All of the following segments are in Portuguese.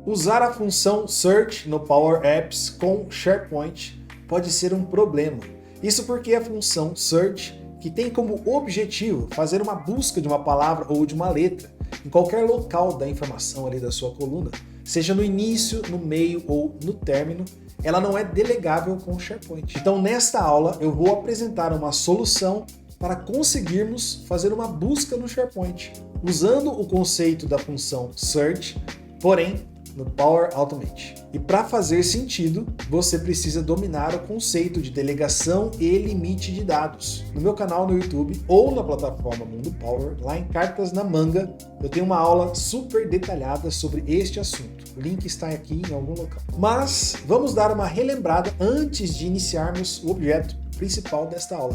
Usar a função Search no Power Apps com SharePoint pode ser um problema. Isso porque a função Search, que tem como objetivo fazer uma busca de uma palavra ou de uma letra em qualquer local da informação ali da sua coluna, seja no início, no meio ou no término, ela não é delegável com o SharePoint. Então, nesta aula, eu vou apresentar uma solução para conseguirmos fazer uma busca no SharePoint, usando o conceito da função Search, porém no Power Automate. E para fazer sentido, você precisa dominar o conceito de delegação e limite de dados. No meu canal no YouTube ou na plataforma Mundo Power, lá em Cartas na Manga, eu tenho uma aula super detalhada sobre este assunto. O link está aqui em algum local. Mas vamos dar uma relembrada antes de iniciarmos o objeto principal desta aula.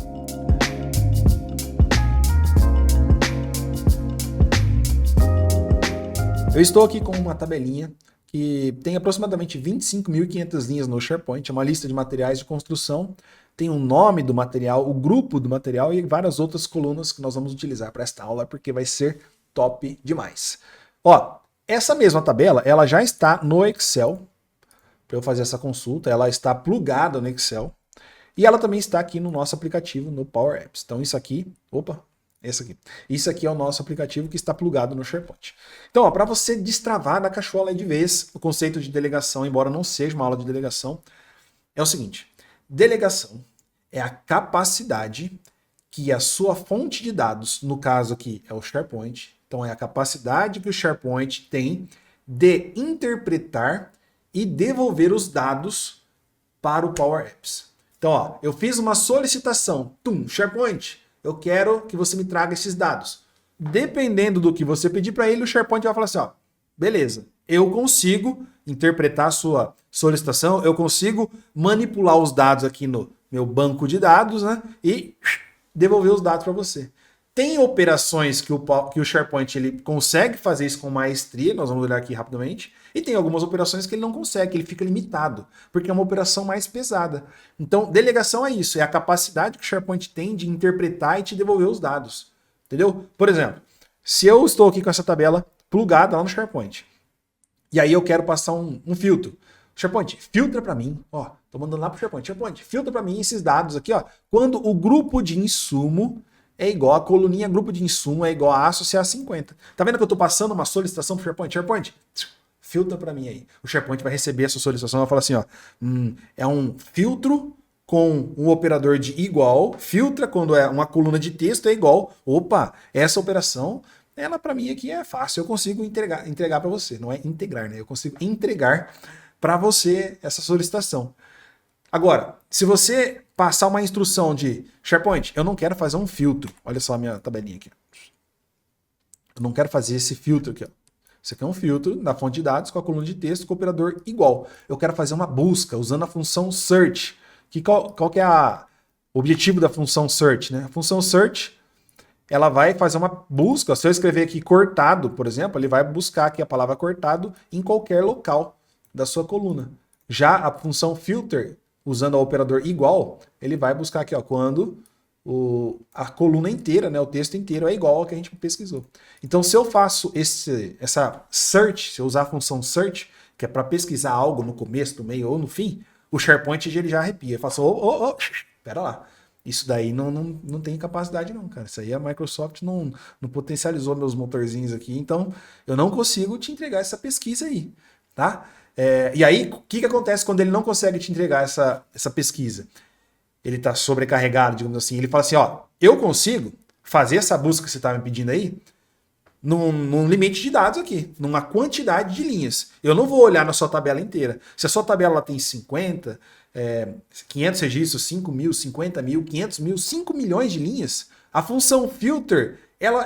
Eu estou aqui com uma tabelinha que tem aproximadamente 25.500 linhas no SharePoint, é uma lista de materiais de construção, tem o nome do material, o grupo do material e várias outras colunas que nós vamos utilizar para esta aula, porque vai ser top demais. Ó, essa mesma tabela, ela já está no Excel, para eu fazer essa consulta, ela está plugada no Excel, e ela também está aqui no nosso aplicativo, no Power Apps. Então isso aqui, esse aqui. Isso aqui é o nosso aplicativo que está plugado no SharePoint. Então, para você destravar da cachola aí de vez o conceito de delegação, embora não seja uma aula de delegação, é o seguinte: delegação é a capacidade que a sua fonte de dados, no caso aqui é o SharePoint, então é a capacidade que o SharePoint tem de interpretar e devolver os dados para o Power Apps. Então, ó, eu fiz uma solicitação, SharePoint, eu quero que você me traga esses dados. Dependendo do que você pedir para ele, o SharePoint vai falar assim, ó, beleza, eu consigo interpretar a sua solicitação, eu consigo manipular os dados aqui no meu banco de dados, né, e devolver os dados para você. Tem operações que o SharePoint ele consegue fazer isso com maestria, nós vamos olhar aqui rapidamente, e tem algumas operações que ele não consegue, ele fica limitado, porque é uma operação mais pesada. Então, delegação é isso, é a capacidade que o SharePoint tem de interpretar e te devolver os dados, entendeu? Por exemplo, se eu estou aqui com essa tabela plugada lá no SharePoint, e aí eu quero passar um filtro, SharePoint, filtra para mim, ó, tô mandando lá pro SharePoint, filtra para mim esses dados aqui, ó, quando o grupo de insumo é igual, a coluninha grupo de insumo é igual a associar 50. Tá vendo que eu tô passando uma solicitação pro SharePoint? SharePoint, filtra para mim aí. O SharePoint vai receber essa solicitação e vai falar assim, ó, é um filtro com um operador de igual, filtra quando é uma coluna de texto é igual, opa, essa operação, ela para mim aqui é fácil, eu consigo entregar para você, não é integrar, né? Eu consigo entregar para você essa solicitação. Agora, se você passar uma instrução de SharePoint, eu não quero fazer um filtro, olha só a minha tabelinha aqui, eu não quero fazer esse filtro aqui, ó. Isso aqui é um filtro da fonte de dados com a coluna de texto com o operador igual. Eu quero fazer uma busca usando a função search. Qual que é o objetivo da função search, né? A função search, ela vai fazer uma busca. Se eu escrever aqui cortado, por exemplo, ele vai buscar aqui a palavra cortado em qualquer local da sua coluna. Já a função filter, usando o operador igual, ele vai buscar aqui, ó, quando a coluna inteira, né, o texto inteiro é igual ao que a gente pesquisou. Então, se eu faço essa search, se eu usar a função search, que é para pesquisar algo no começo, no meio ou no fim, o SharePoint ele já arrepia. Ele fala assim, pera lá, isso daí não tem capacidade não, cara. Isso aí a Microsoft não potencializou meus motorzinhos aqui, então eu não consigo te entregar essa pesquisa aí, tá? E aí, o que acontece quando ele não consegue te entregar essa pesquisa? Ele está sobrecarregado, digamos assim, ele fala assim, ó, eu consigo fazer essa busca que você está me pedindo aí num limite de dados aqui, numa quantidade de linhas. Eu não vou olhar na sua tabela inteira. Se a sua tabela ela tem 50, 500 registros, 5 mil, 50 mil, 500 mil, 5 milhões de linhas, a função filter,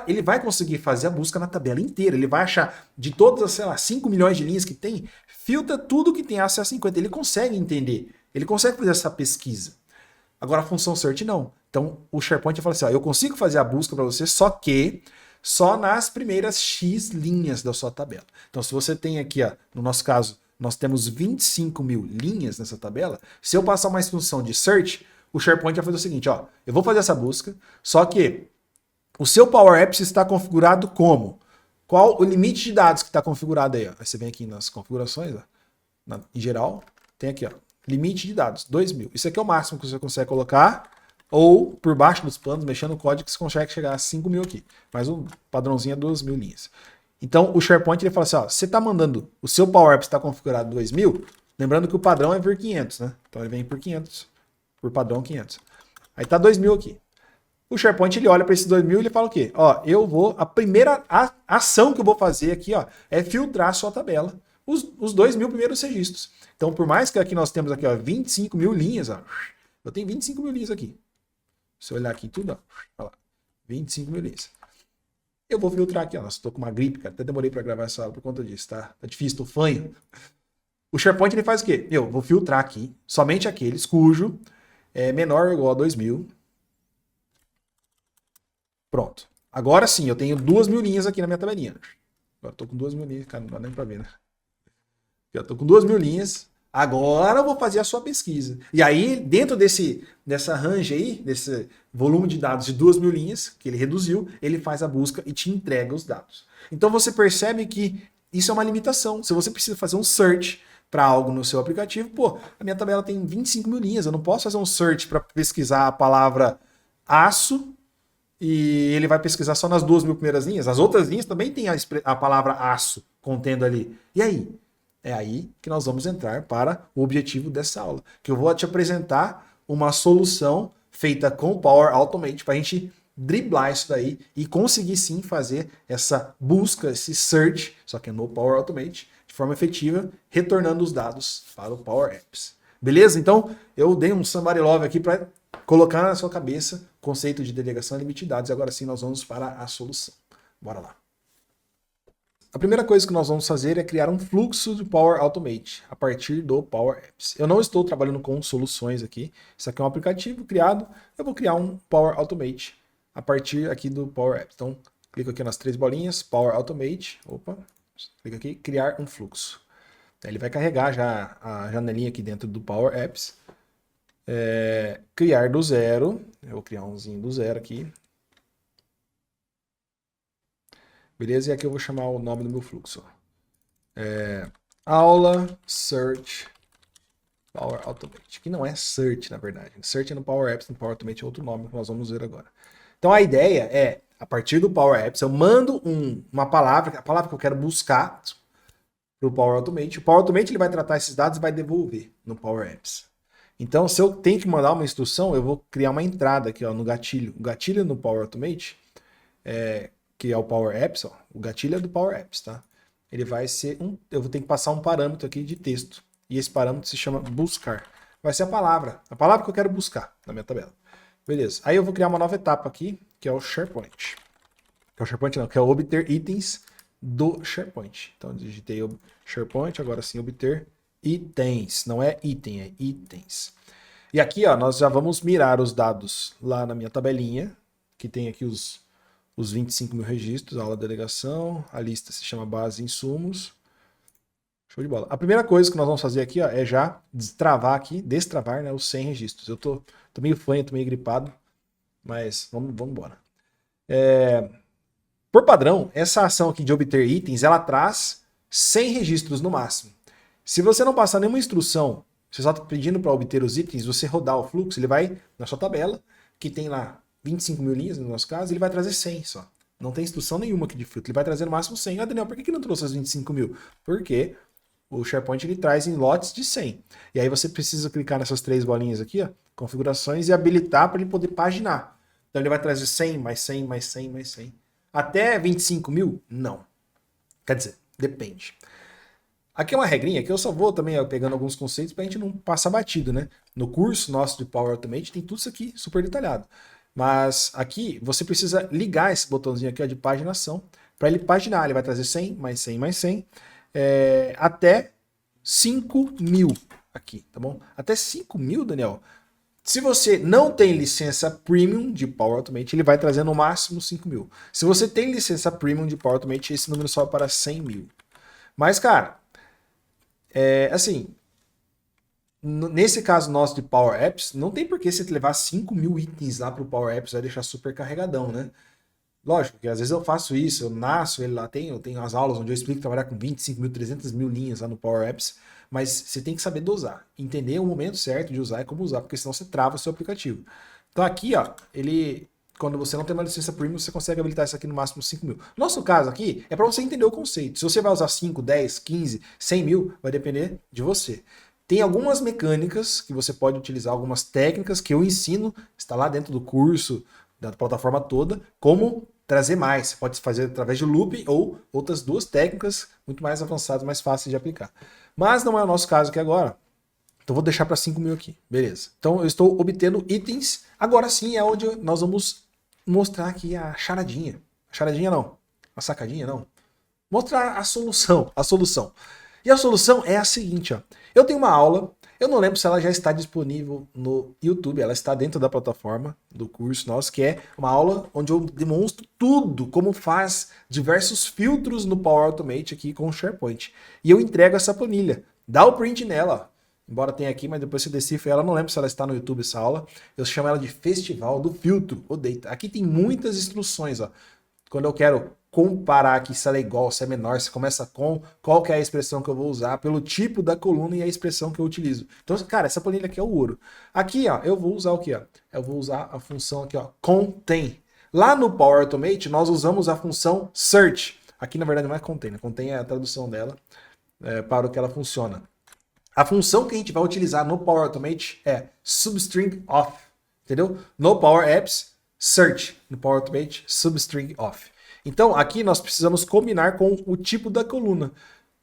ele vai conseguir fazer a busca na tabela inteira. Ele vai achar de todas as, sei lá, 5 milhões de linhas que tem, filtra tudo que tem acesso a 50. Ele consegue entender, ele consegue fazer essa pesquisa. Agora a função search não. Então o SharePoint fala assim, ó, eu consigo fazer a busca para você, só nas primeiras X linhas da sua tabela. Então se você tem aqui, ó, no nosso caso, nós temos 25 mil linhas nessa tabela, se eu passar uma instrução de search, o SharePoint vai fazer o seguinte, ó, eu vou fazer essa busca, só que o seu Power Apps está configurado como? qual o limite de dados que está configurado aí. Ó. Aí você vem aqui nas configurações, ó, em geral, tem aqui, ó, limite de dados, 2.000. Isso aqui é o máximo que você consegue colocar, ou por baixo dos planos, mexendo no código, você consegue chegar a 5.000 aqui. Mas o padrãozinho é 2.000 linhas. Então, o SharePoint ele fala assim, ó, você está mandando, o seu Power Apps está configurado 2.000, lembrando que o padrão é vir 500, né? Então ele vem por 500, por padrão 500. Aí tá 2.000 aqui. O SharePoint ele olha para esses 2.000 e ele fala o quê? Ó, a primeira ação que eu vou fazer aqui, ó, é filtrar a sua tabela, os 2.000 primeiros registros. Então, por mais que aqui nós temos aqui, ó, 25.000 linhas, ó, eu tenho 25.000 linhas aqui. Se eu olhar aqui tudo, ó, olha lá, 25.000 linhas. Eu vou filtrar aqui, ó, nossa, tô com uma gripe, cara, até demorei para gravar essa aula por conta disso, tá? Tá difícil, tô fanho. O SharePoint ele faz o quê? Eu vou filtrar aqui somente aqueles cujo é menor ou igual a 2.000. Pronto. Agora sim, eu tenho 2.000 linhas aqui na minha tabelinha. Agora eu tô com 2.000 linhas, cara, não dá nem pra ver, né? Eu tô com 2.000 linhas. Agora eu vou fazer a sua pesquisa. E aí, dentro dessa range aí, desse volume de dados de 2.000 linhas, que ele reduziu, ele faz a busca e te entrega os dados. Então você percebe que isso é uma limitação. Se você precisa fazer um search para algo no seu aplicativo, pô, a minha tabela tem 25.000 linhas, eu não posso fazer um search para pesquisar a palavra aço e ele vai pesquisar só nas 2.000 primeiras linhas. As outras linhas também tem a palavra aço contendo ali. E aí? É aí que nós vamos entrar para o objetivo dessa aula, que eu vou te apresentar uma solução feita com o Power Automate para a gente driblar isso daí e conseguir sim fazer essa busca, esse search, só que no Power Automate, de forma efetiva, retornando os dados para o Power Apps. Beleza? Então, eu dei um somebody love aqui para colocar na sua cabeça o conceito de delegação e limite de dados. E agora sim nós vamos para a solução. Bora lá. A primeira coisa que nós vamos fazer é criar um fluxo de Power Automate a partir do Power Apps. Eu não estou trabalhando com soluções aqui. Isso aqui é um aplicativo criado. Eu vou criar um Power Automate a partir aqui do Power Apps. Então, clico aqui nas 3 bolinhas, Power Automate. Opa, clica aqui, criar um fluxo. Ele vai carregar já a janelinha aqui dentro do Power Apps. Criar do zero. Eu vou criar umzinho do zero aqui. Beleza? E aqui eu vou chamar o nome do meu fluxo. Aula Search Power Automate. Que não é Search, na verdade. Search é no Power Apps, no Power Automate é outro nome que nós vamos ver agora. Então a ideia é, a partir do Power Apps, eu mando uma palavra, a palavra que eu quero buscar para o Power Automate. O Power Automate ele vai tratar esses dados e vai devolver no Power Apps. Então, se eu tenho que mandar uma instrução, eu vou criar uma entrada aqui ó, no gatilho. O gatilho no Power Automate que é o Power Apps, ó, o gatilho é do Power Apps, tá? Ele vai ser eu vou ter que passar um parâmetro aqui de texto, e esse parâmetro se chama buscar. Vai ser a palavra que eu quero buscar na minha tabela. Beleza, aí eu vou criar uma nova etapa aqui, que é o SharePoint. Que é o SharePoint não, que é o obter itens do SharePoint. Então eu digitei o SharePoint, agora sim obter itens, não é item, é itens. E aqui, ó, nós já vamos mirar os dados lá na minha tabelinha, que tem aqui os 25.000 registros, a aula delegação, a lista se chama base insumos. Show de bola. A primeira coisa que nós vamos fazer aqui ó, é já destravar né, os 100 registros. Eu tô meio fanho, tô meio gripado, mas vamos embora. Por padrão, essa ação aqui de obter itens, ela traz 100 registros no máximo. Se você não passar nenhuma instrução, você só está pedindo para obter os itens, você rodar o fluxo, ele vai na sua tabela, que tem lá 25.000 linhas, no nosso caso, ele vai trazer 100 só. Não tem instrução nenhuma aqui de filtro. Ele vai trazer no máximo 100. Ah, Daniel, por que não trouxe as 25.000? Porque o SharePoint ele traz em lotes de 100. E aí você precisa clicar nessas 3 bolinhas aqui, ó, configurações, e habilitar para ele poder paginar. Então ele vai trazer 100, mais 100, mais 100, mais 100. Até 25.000? Não. Quer dizer, depende. Aqui é uma regrinha que eu só vou também pegando alguns conceitos para a gente não passar batido, né? No curso nosso de Power Automate tem tudo isso aqui super detalhado. Mas aqui você precisa ligar esse botãozinho aqui ó, de paginação para ele paginar. Ele vai trazer 100, mais 100, mais 100, até 5.000 aqui, tá bom? Até 5.000, Daniel. Se você não tem licença Premium de Power Automate, ele vai trazer no máximo 5.000. Se você tem licença Premium de Power Automate, esse número sobe para 100.000. Mas, cara, assim... Nesse caso nosso de Power Apps, não tem por que você levar 5.000 itens lá para o Power Apps, vai deixar super carregadão, né? Lógico que às vezes eu faço isso, eu nasço ele lá, eu tenho as aulas onde eu explico trabalhar com 25 mil, 300 mil linhas lá no Power Apps, mas você tem que saber dosar, entender o momento certo de usar e como usar, porque senão você trava o seu aplicativo. Então aqui, ó, quando você não tem uma licença premium, você consegue habilitar isso aqui no máximo 5 mil. Nosso caso aqui é para você entender o conceito. Se você vai usar 5, 10, 15, 100 mil, vai depender de você. Tem algumas mecânicas que você pode utilizar, algumas técnicas que eu ensino, está lá dentro do curso, da plataforma toda, como trazer mais. Você pode fazer através de loop ou outras duas técnicas muito mais avançadas, mais fáceis de aplicar. Mas não é o nosso caso aqui agora. Então vou deixar para 5 mil aqui, beleza. Então eu estou obtendo itens, agora sim é onde nós vamos mostrar aqui a charadinha. A charadinha não, a sacadinha não. Mostrar a solução, a solução. E a solução é a seguinte, ó. Eu tenho uma aula, eu não lembro se ela já está disponível no YouTube, ela está dentro da plataforma do curso nosso, que é uma aula onde eu demonstro tudo, como faz diversos filtros no Power Automate aqui com o SharePoint. E eu entrego essa planilha. Dá o print nela, ó. Embora tenha aqui, mas depois você decifra ela, não lembro se ela está no YouTube essa aula. Eu chamo ela de Festival do Filtro, o Data. Aqui tem muitas instruções, ó. Quando eu quero comparar aqui se ela é igual, se é menor, se começa com, qual que é a expressão que eu vou usar, pelo tipo da coluna e a expressão que eu utilizo. Então, cara, essa planilha aqui é o ouro. Aqui, ó, eu vou usar o quê, ó? Eu vou usar a função aqui, ó, contain. Lá no Power Automate, nós usamos a função search. Aqui, na verdade, não é contain, né? Contain é a tradução dela para o que ela funciona. A função que a gente vai utilizar no Power Automate é substring off, entendeu? No Power Apps, search. No Power Automate, substring off. Então, aqui nós precisamos combinar com o tipo da coluna.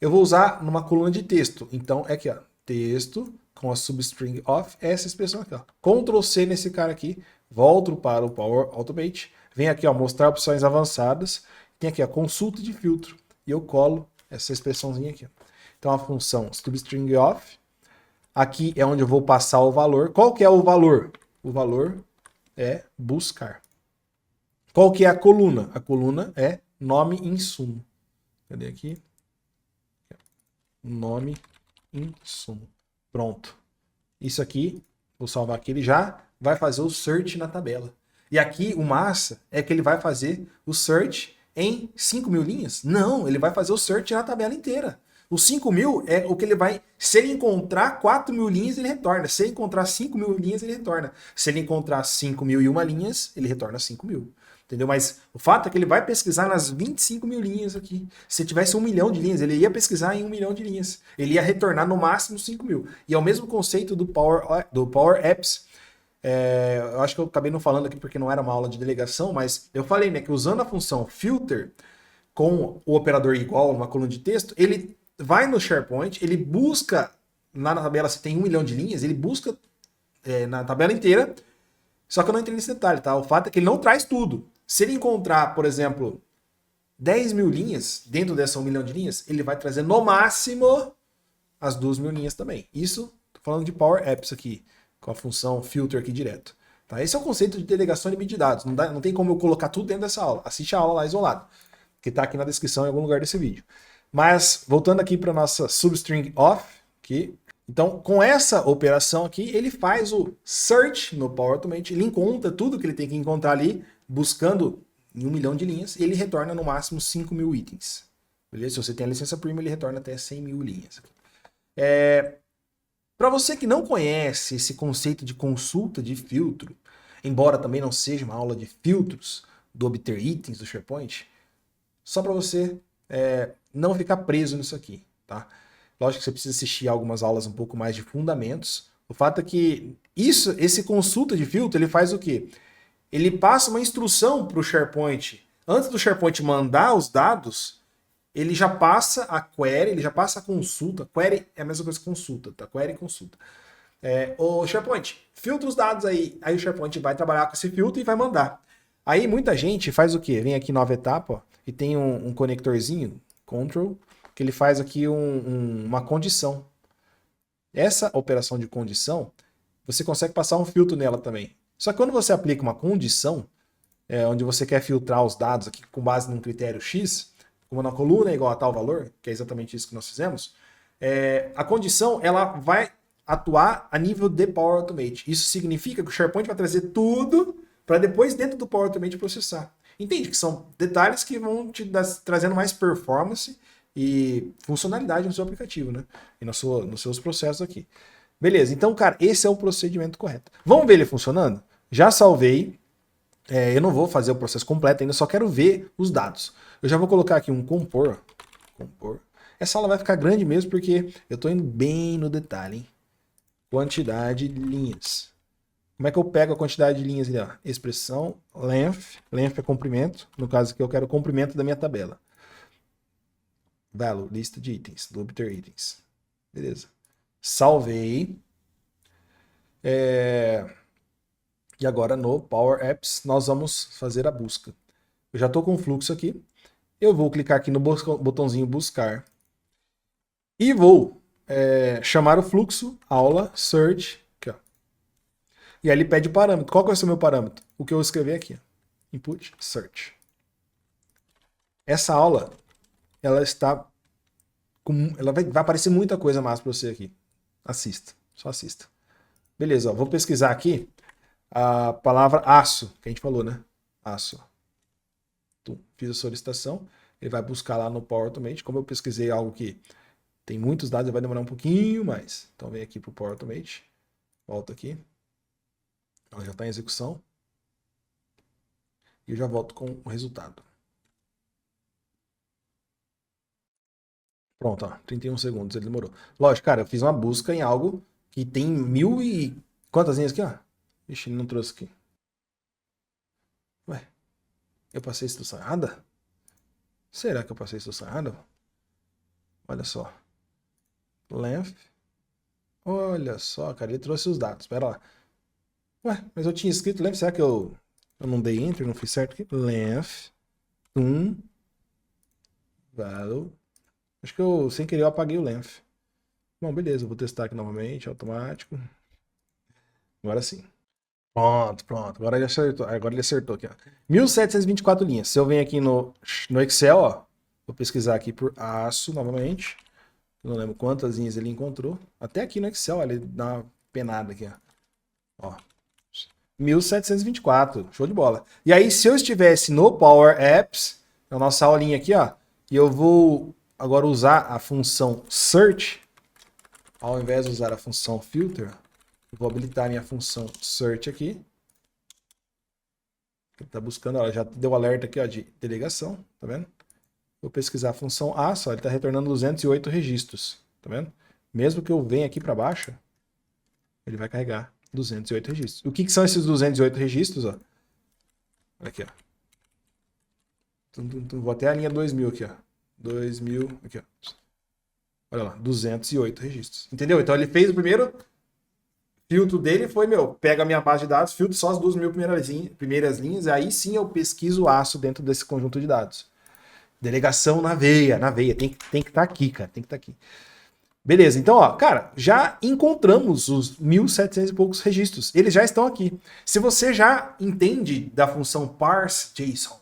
Eu vou usar numa coluna de texto. Então, é aqui, ó, texto com a substring off, essa expressão aqui, ó. Ctrl C nesse cara aqui, volto para o Power Automate, vem aqui, ó, mostrar opções avançadas, tem aqui a consulta de filtro, e eu colo essa expressãozinha aqui, ó. Então a função substring off, aqui é onde eu vou passar o valor. Qual que é o valor? O valor é buscar. Qual que é a coluna? A coluna é nome insumo. Cadê aqui? Nome insumo. Pronto. Isso aqui, vou salvar aqui, ele já vai fazer o search na tabela. E aqui o massa é que ele vai fazer o search em 5 mil linhas? Não, ele vai fazer o search na tabela inteira. O 5 mil é o que ele vai... Se ele encontrar 4 mil linhas, ele retorna. Se ele encontrar 5 mil linhas, ele retorna. Se ele encontrar 5 mil e uma linhas, ele retorna 5 mil. Entendeu? Mas o fato é que ele vai pesquisar nas 25 mil linhas aqui. Se tivesse 1 milhão de linhas, ele ia pesquisar em 1 milhão de linhas. Ele ia retornar no máximo 5 mil. E é o mesmo conceito do Power Apps. Eu acho que eu acabei não falando aqui porque não era uma aula de delegação, mas eu falei, né, que usando a função filter com o operador igual, uma coluna de texto, ele vai no SharePoint, ele busca lá na tabela se tem 1 milhão de linhas, ele busca na tabela inteira, só que eu não entrei nesse detalhe, tá? O fato é que ele não traz tudo. Se ele encontrar, por exemplo, 10 mil linhas dentro dessa 1 milhão de linhas, ele vai trazer no máximo as 2 mil linhas também. Isso, tô falando de Power Apps aqui, com a função filter aqui direto. Tá? Esse é o conceito de delegação e limite de dados. Não tem como eu colocar tudo dentro dessa aula. Assiste a aula lá isolado, que está aqui na descrição em algum lugar desse vídeo. Mas, voltando aqui para nossa substring off, aqui. Então, com essa operação aqui, ele faz o search no Power Automate, ele encontra tudo que ele tem que encontrar ali, buscando em 1 milhão de linhas, e ele retorna no máximo 5 mil itens. Beleza? Se você tem a licença premium, ele retorna até 100 mil linhas. Para você que não conhece esse conceito de consulta de filtro, embora também não seja uma aula de filtros do obter itens do SharePoint, só para você não ficar preso nisso aqui, tá? Lógico que você precisa assistir algumas aulas um pouco mais de fundamentos. O fato é que esse consulta de filtro, ele faz o quê? Ele passa uma instrução para o SharePoint. Antes do SharePoint mandar os dados, ele já passa a query, ele já passa a consulta. Query é a mesma coisa que consulta, tá? Query e consulta. O SharePoint, filtra os dados aí. Aí o SharePoint vai trabalhar com esse filtro e vai mandar. Aí muita gente faz o quê? Vem aqui nova etapa, ó, e tem um conectorzinho, Control, que ele faz aqui uma condição. Essa operação de condição, você consegue passar um filtro nela também. Só que quando você aplica uma condição, onde você quer filtrar os dados aqui com base num critério X, como na coluna é igual a tal valor, que é exatamente isso que nós fizemos, a condição ela vai atuar a nível de Power Automate. Isso significa que o SharePoint vai trazer tudo para depois dentro do Power Automate processar. Entende que são detalhes que vão te trazendo mais performance e funcionalidade no seu aplicativo, né? E nos seus processos aqui. Beleza, então, cara, esse é o procedimento correto. Vamos ver ele funcionando? Já salvei. Eu não vou fazer o processo completo ainda, só quero ver os dados. Eu já vou colocar aqui um compor. Essa aula vai ficar grande mesmo porque eu estou indo bem no detalhe, hein? Quantidade de linhas. Como é que eu pego a quantidade de linhas ali? Ó? Expressão, length. Length é comprimento. No caso aqui eu quero o comprimento da minha tabela. Value, lista de itens, do obter itens. Beleza. Salvei. E agora no Power Apps nós vamos fazer a busca. Eu já estou com o fluxo aqui. Eu vou clicar aqui no botãozinho buscar. E vou chamar o fluxo, aula, search. Aqui, ó. E aí ele pede o parâmetro. Qual que vai ser o meu parâmetro? O que eu escrevi aqui. Ó. Input, search. Essa aula, ela está com... Ela vai aparecer muita coisa massa para você aqui. Assista. Só assista. Beleza, ó, vou pesquisar aqui a palavra aço, que a gente falou, né? Aço. Então, fiz a solicitação. Ele vai buscar lá no Power Automate. Como eu pesquisei algo que tem muitos dados, vai demorar um pouquinho mais. Então vem aqui para o Power Automate. Volta aqui. Ela já está em execução. E eu já volto com o resultado. Pronto, ó, 31 segundos, ele demorou. Lógico, cara, eu fiz uma busca em algo que tem 1000 e... Quantas linhas aqui, ó? Ixi, ele não trouxe aqui. Ué, eu passei a instrução errada? Será que eu passei a instrução errada? Olha só. Length. Olha só, cara, ele trouxe os dados. Espera lá. Ué, mas eu tinha escrito length. Será que eu não dei enter, não fiz certo aqui? Length. Value. Acho que eu, sem querer, eu apaguei o length. Bom, beleza, eu vou testar aqui novamente, automático. Agora sim. Pronto. Agora ele acertou aqui, ó. 1724 linhas. Se eu venho aqui no Excel, ó, vou pesquisar aqui por aço novamente. Eu não lembro quantas linhas ele encontrou. Até aqui no Excel, ó, ele dá uma penada aqui, ó. 1724. Show de bola. E aí, se eu estivesse no Power Apps, na nossa aulinha aqui, ó, e eu vou agora usar a função search, ao invés de usar a função filter, eu vou habilitar a minha função search aqui. Ele está buscando, ó, já deu alerta aqui, ó, de delegação, tá vendo? Vou pesquisar a função A, só ele está retornando 208 registros, tá vendo? Mesmo que eu venha aqui para baixo, ele vai carregar 208 registros. O que são esses 208 registros, ó? Olha aqui, ó. Vou até a linha 2000 aqui, ó. 2000, aqui, ó. Olha lá, 208 registros. Entendeu? Então ele fez o primeiro filtro dele, foi, pega a minha base de dados, filtro só as 2000 primeiras linhas, e aí sim eu pesquiso o aço dentro desse conjunto de dados. Delegação na veia, tem que estar aqui, cara, tem que estar aqui. Beleza, então, ó, cara, já encontramos os 1700 e poucos registros. Eles já estão aqui. Se você já entende da função parse JSON,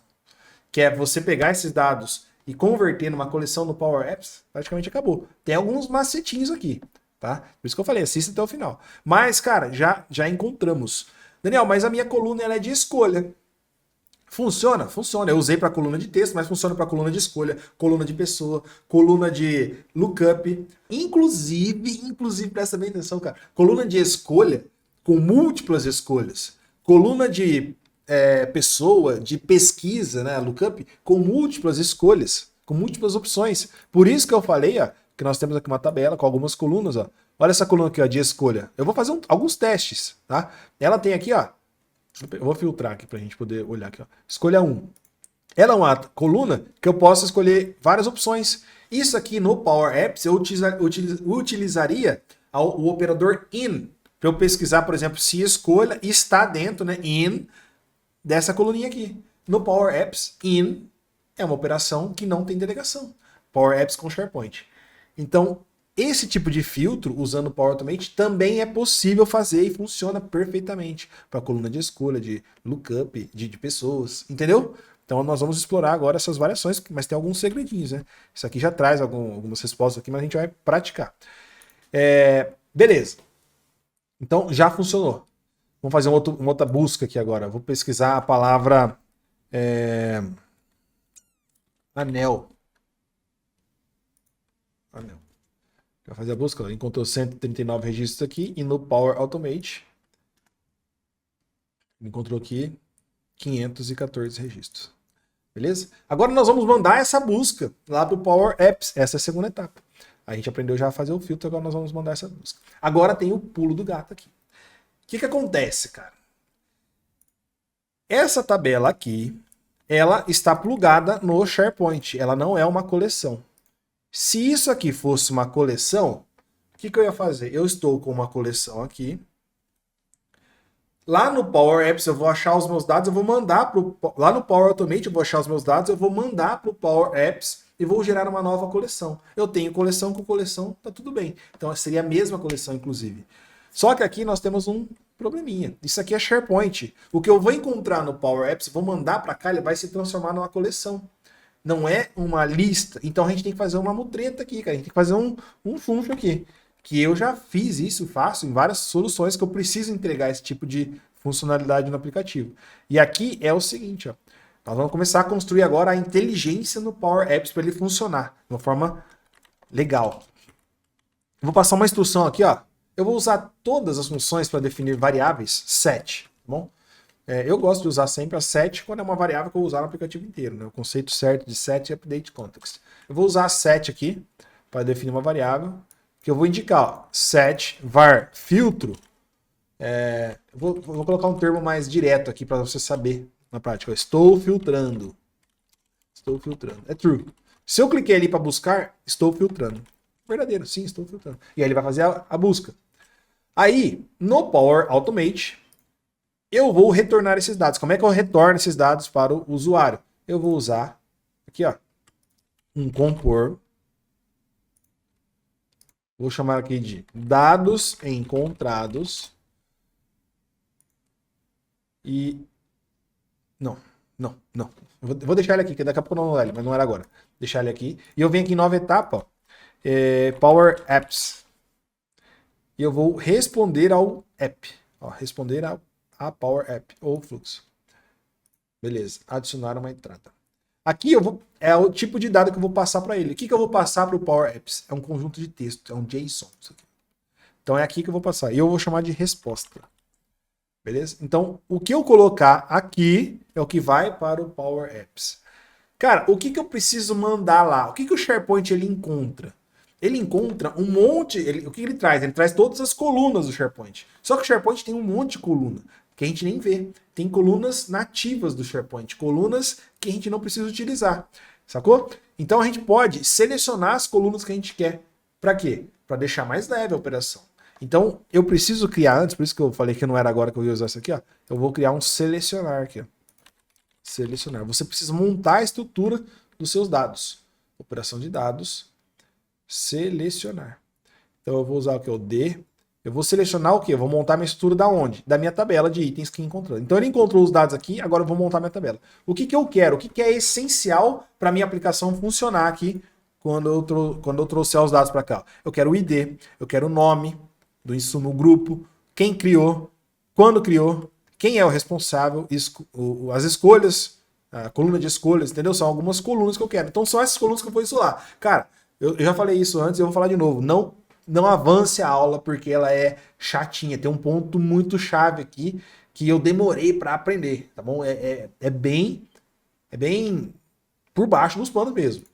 que é você pegar esses dados e converter numa coleção no Power Apps, praticamente acabou. Tem alguns macetinhos aqui, tá? Por isso que eu falei, assista até o final. Mas, cara, já encontramos. Daniel, mas a minha coluna ela é de escolha. Funciona? Funciona. Eu usei para coluna de texto, mas funciona para coluna de escolha, coluna de pessoa, coluna de lookup. Inclusive, presta bem atenção, cara. Coluna de escolha com múltiplas escolhas. Coluna de pessoa, de pesquisa, né? Lookup, com múltiplas escolhas, com múltiplas opções. Por isso que eu falei, ó, que nós temos aqui uma tabela com algumas colunas, ó. Olha essa coluna aqui, ó, de escolha. Eu vou fazer alguns testes, tá? Ela tem aqui, ó. Eu vou filtrar aqui pra gente poder olhar aqui, ó. Escolha 1. Ela é uma coluna que eu posso escolher várias opções. Isso aqui no Power Apps eu utilizaria o operador in para eu pesquisar, por exemplo, se escolha está dentro, né, in dessa coluninha aqui. No Power Apps, in é uma operação que não tem delegação. Power Apps com SharePoint. Então, esse tipo de filtro, usando o Power Automate, também é possível fazer e funciona perfeitamente para coluna de escolha, de lookup, de pessoas, entendeu? Então nós vamos explorar agora essas variações, mas tem alguns segredinhos, né? Isso aqui já traz algumas respostas aqui, mas a gente vai praticar. Beleza. Então já funcionou. Vamos fazer uma outra busca aqui agora. Vou pesquisar a palavra Anel. Vai fazer a busca, ó. Encontrou 139 registros aqui e no Power Automate encontrou aqui 514 registros. Beleza? Agora nós vamos mandar essa busca lá para o Power Apps. Essa é a segunda etapa. A gente aprendeu já a fazer o filtro, agora nós vamos mandar essa busca. Agora tem o pulo do gato aqui. O que acontece, cara? Essa tabela aqui, ela está plugada no SharePoint. Ela não é uma coleção. Se isso aqui fosse uma coleção, o que eu ia fazer? Eu estou com uma coleção aqui. Lá no Power Apps eu vou achar os meus dados, eu vou mandar lá no Power Automate eu vou achar os meus dados, eu vou mandar para o Power Apps e vou gerar uma nova coleção. Eu tenho coleção com coleção, tá tudo bem. Então seria a mesma coleção, inclusive. Só que aqui nós temos um probleminha. Isso aqui é SharePoint. O que eu vou encontrar no Power Apps, vou mandar para cá, ele vai se transformar numa coleção. Não é uma lista. Então a gente tem que fazer uma mutreta aqui, cara. A gente tem que fazer um funcho aqui. Que eu já fiz isso, faço em várias soluções que eu preciso entregar esse tipo de funcionalidade no aplicativo. E aqui é o seguinte, ó. Nós vamos começar a construir agora a inteligência no Power Apps para ele funcionar de uma forma legal. Vou passar uma instrução aqui, ó. Eu vou usar todas as funções para definir variáveis set, tá bom? Eu gosto de usar sempre a set quando é uma variável que eu vou usar no aplicativo inteiro, né? O conceito certo de set é update context. Eu vou usar a set aqui para definir uma variável que eu vou indicar, ó, set var filtro. Vou colocar um termo mais direto aqui para você saber na prática. Estou filtrando. Estou filtrando. É true. Se eu cliquei ali para buscar, estou filtrando. Verdadeiro, sim, estou filtrando. E aí ele vai fazer a busca. Aí, no Power Automate, eu vou retornar esses dados. Como é que eu retorno esses dados para o usuário? Eu vou usar aqui, ó, um compor. Vou chamar aqui de dados encontrados. E não. Eu vou deixar ele aqui, que daqui a pouco eu não vou ele, mas não era agora. Deixar ele aqui. E eu venho aqui em nova etapa, ó, Power Apps. E eu vou responder ao app. Ó, responder a Power App ou fluxo. Beleza. Adicionar uma entrada. Aqui é o tipo de dado que eu vou passar para ele. O que eu vou passar para o Power Apps? É um conjunto de texto, é um JSON. Isso aqui. Então é aqui que eu vou passar. E eu vou chamar de resposta. Beleza? Então, o que eu colocar aqui é o que vai para o Power Apps. Cara, o que eu preciso mandar lá? O que o SharePoint ele encontra? Ele encontra um monte... o que ele traz? Ele traz todas as colunas do SharePoint. Só que o SharePoint tem um monte de coluna que a gente nem vê. Tem colunas nativas do SharePoint, colunas que a gente não precisa utilizar. Sacou? Então a gente pode selecionar as colunas que a gente quer. Para quê? Para deixar mais leve a operação. Então, eu preciso criar antes, por isso que eu falei que não era agora que eu ia usar isso aqui, ó. Eu vou criar um selecionar aqui, ó. Selecionar. Você precisa montar a estrutura dos seus dados. Operação de dados, selecionar. Então, eu vou usar o que? O D. Eu vou selecionar o quê? Eu vou montar minha estrutura da onde? Da minha tabela de itens que encontrou. Então, ele encontrou os dados aqui, agora eu vou montar minha tabela. O que eu quero? O que é essencial para minha aplicação funcionar aqui quando eu trouxer os dados para cá? Eu quero o ID, eu quero o nome do insumo, grupo, quem criou, quando criou, quem é o responsável, as escolhas, a coluna de escolhas, entendeu? São algumas colunas que eu quero. Então são essas colunas que eu vou isolar. Cara, eu já falei isso antes, eu vou falar de novo. Não avance a aula porque ela é chatinha. Tem um ponto muito chave aqui que eu demorei para aprender, tá bom? É bem por baixo dos panos mesmo.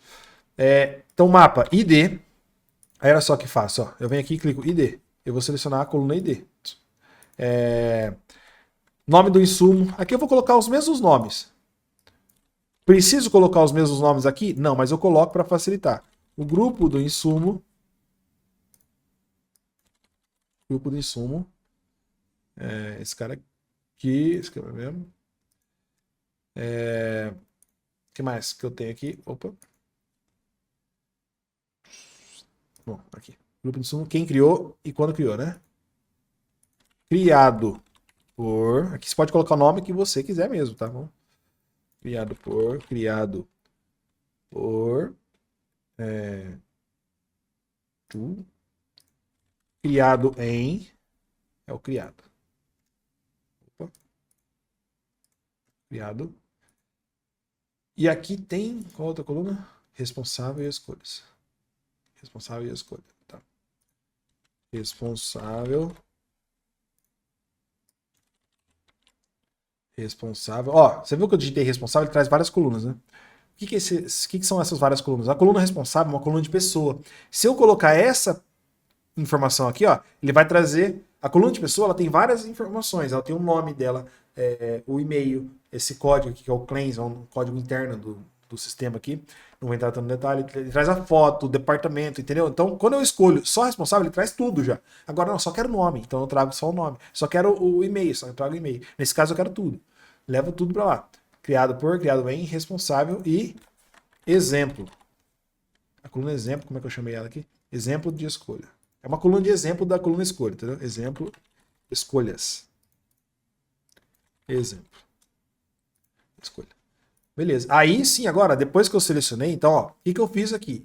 Então mapa ID. Aí olha só o que faço, ó. Eu venho aqui e clico ID. Eu vou selecionar a coluna ID. Nome do insumo. Aqui eu vou colocar os mesmos nomes. Preciso colocar os mesmos nomes aqui? Não, mas eu coloco para facilitar. O grupo do insumo. Grupo do insumo. Esse cara aqui. Esse cara mesmo. O que mais que eu tenho aqui? Opa. Bom, aqui. Grupo de insumo. Quem criou e quando criou, né? Criado por... Aqui você pode colocar o nome que você quiser mesmo, tá bom? Criado por... Criado em... É o criado. Opa. Criado E aqui tem, qual outra coluna? Responsável e escolhas. Responsável e escolha. Tá. Responsável. Responsável. Ó, você viu que eu digitei responsável? Ele traz várias colunas, né? O que são essas várias colunas? A coluna responsável é uma coluna de pessoa. Se eu colocar essa informação aqui, ó, ele vai trazer. A coluna de pessoa, ela tem várias informações. Ela tem o nome dela, o e-mail, esse código aqui, que é o claims, é um código interno do sistema aqui. Não vou entrar tanto no detalhe. Ele traz a foto, o departamento, entendeu? Então, quando eu escolho só responsável, ele traz tudo já. Agora, não, só quero o nome, então eu trago só o nome. Só quero o e-mail, só eu trago o e-mail. Nesse caso, eu quero tudo. Levo tudo para lá. Criado por, criado em, responsável e exemplo. A coluna exemplo, como é que eu chamei ela aqui? Exemplo de escolha. É uma coluna de exemplo da coluna escolha, entendeu? Exemplo, escolhas. Exemplo. Escolha. Beleza. Aí sim, agora, depois que eu selecionei, então, ó, o que eu fiz aqui?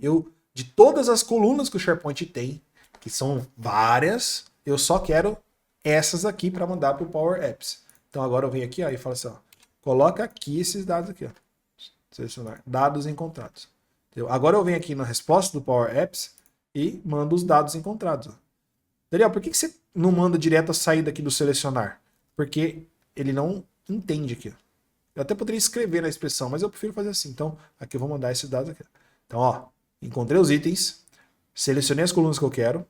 De todas as colunas que o SharePoint tem, que são várias, eu só quero essas aqui para mandar para o Power Apps. Então agora eu venho aqui ó, e falo assim, ó, coloca aqui esses dados aqui, ó. Selecionar. Dados encontrados. Entendeu? Agora eu venho aqui na resposta do Power Apps e mando os dados encontrados. Ó. Daniel, por que você não manda direto a saída aqui do selecionar? Porque ele não entende aqui. Eu até poderia escrever na expressão, mas eu prefiro fazer assim. Então, aqui eu vou mandar esses dados aqui. Então, ó, encontrei os itens, selecionei as colunas que eu quero,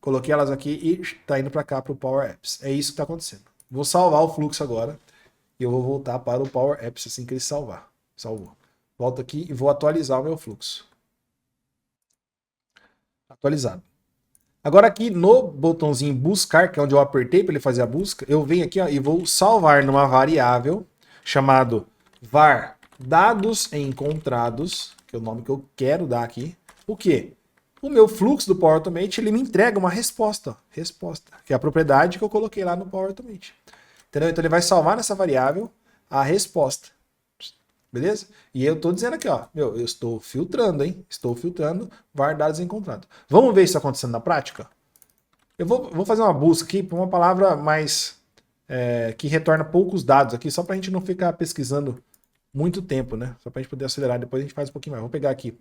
coloquei elas aqui e está indo para cá para o Power Apps. É isso que está acontecendo. Vou salvar o fluxo agora e eu vou voltar para o Power Apps assim que ele salvar. Salvou. Volto aqui e vou atualizar o meu fluxo. Atualizado. Agora aqui no botãozinho buscar, que é onde eu apertei para ele fazer a busca, eu venho aqui ó, e vou salvar numa variável chamado var dados encontrados, que é o nome que eu quero dar aqui. O quê? O meu fluxo do Power Automate, ele me entrega uma resposta, ó, resposta, que é a propriedade que eu coloquei lá no Power Automate. Entendeu? Então ele vai salvar nessa variável a resposta. Beleza? E eu tô dizendo aqui, ó, eu estou filtrando, hein? Estou filtrando var dados encontrados. Vamos ver isso acontecendo na prática? Eu vou fazer uma busca aqui por uma palavra mais que retorna poucos dados aqui, só para a gente não ficar pesquisando muito tempo, né? Só para a gente poder acelerar, depois a gente faz um pouquinho mais. Vou pegar aqui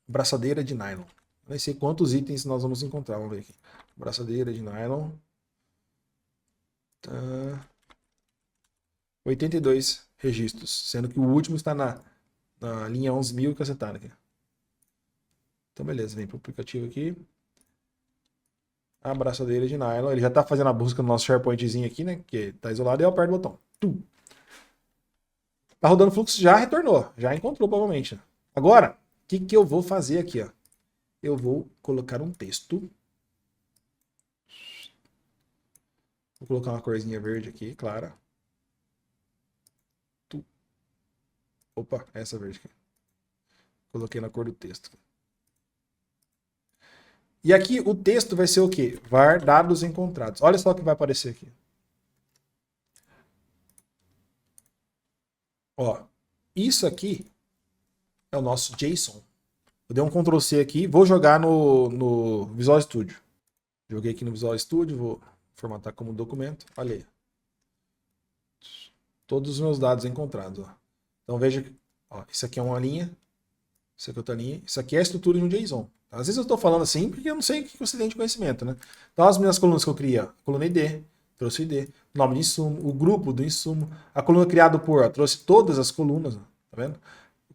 braçadeira de nylon. Não sei quantos itens nós vamos encontrar, vamos ver aqui. Braçadeira de nylon. Tá. 82 registros, sendo que o último está na linha 11.000 e cacetada aqui. Então beleza, vem para o aplicativo aqui. A braçadeira de nylon, ele já está fazendo a busca no nosso SharePointzinho aqui, né, que está isolado, e eu aperto o botão. Tá rodando o fluxo, já retornou, já encontrou provavelmente. Agora, o que eu vou fazer aqui? Ó? Eu vou colocar um texto. Vou colocar uma corzinha verde aqui, clara. Opa, essa verde aqui. Coloquei na cor do texto. E aqui o texto vai ser o quê? Var dados encontrados. Olha só o que vai aparecer aqui. Ó, isso aqui é o nosso JSON. Eu dei um Ctrl C aqui, vou jogar no Visual Studio. Joguei aqui no Visual Studio, vou formatar como documento. Olha aí. Todos os meus dados encontrados. Ó. Então veja, ó, isso aqui é uma linha, isso aqui é outra linha, isso aqui é a estrutura de um JSON. Às vezes eu estou falando assim porque eu não sei o que você tem de conhecimento, né? Então as minhas colunas que eu criei, ó, coluna ID, trouxe o ID, nome de insumo, o grupo do insumo, a coluna criado por, ó, trouxe todas as colunas, ó, tá vendo?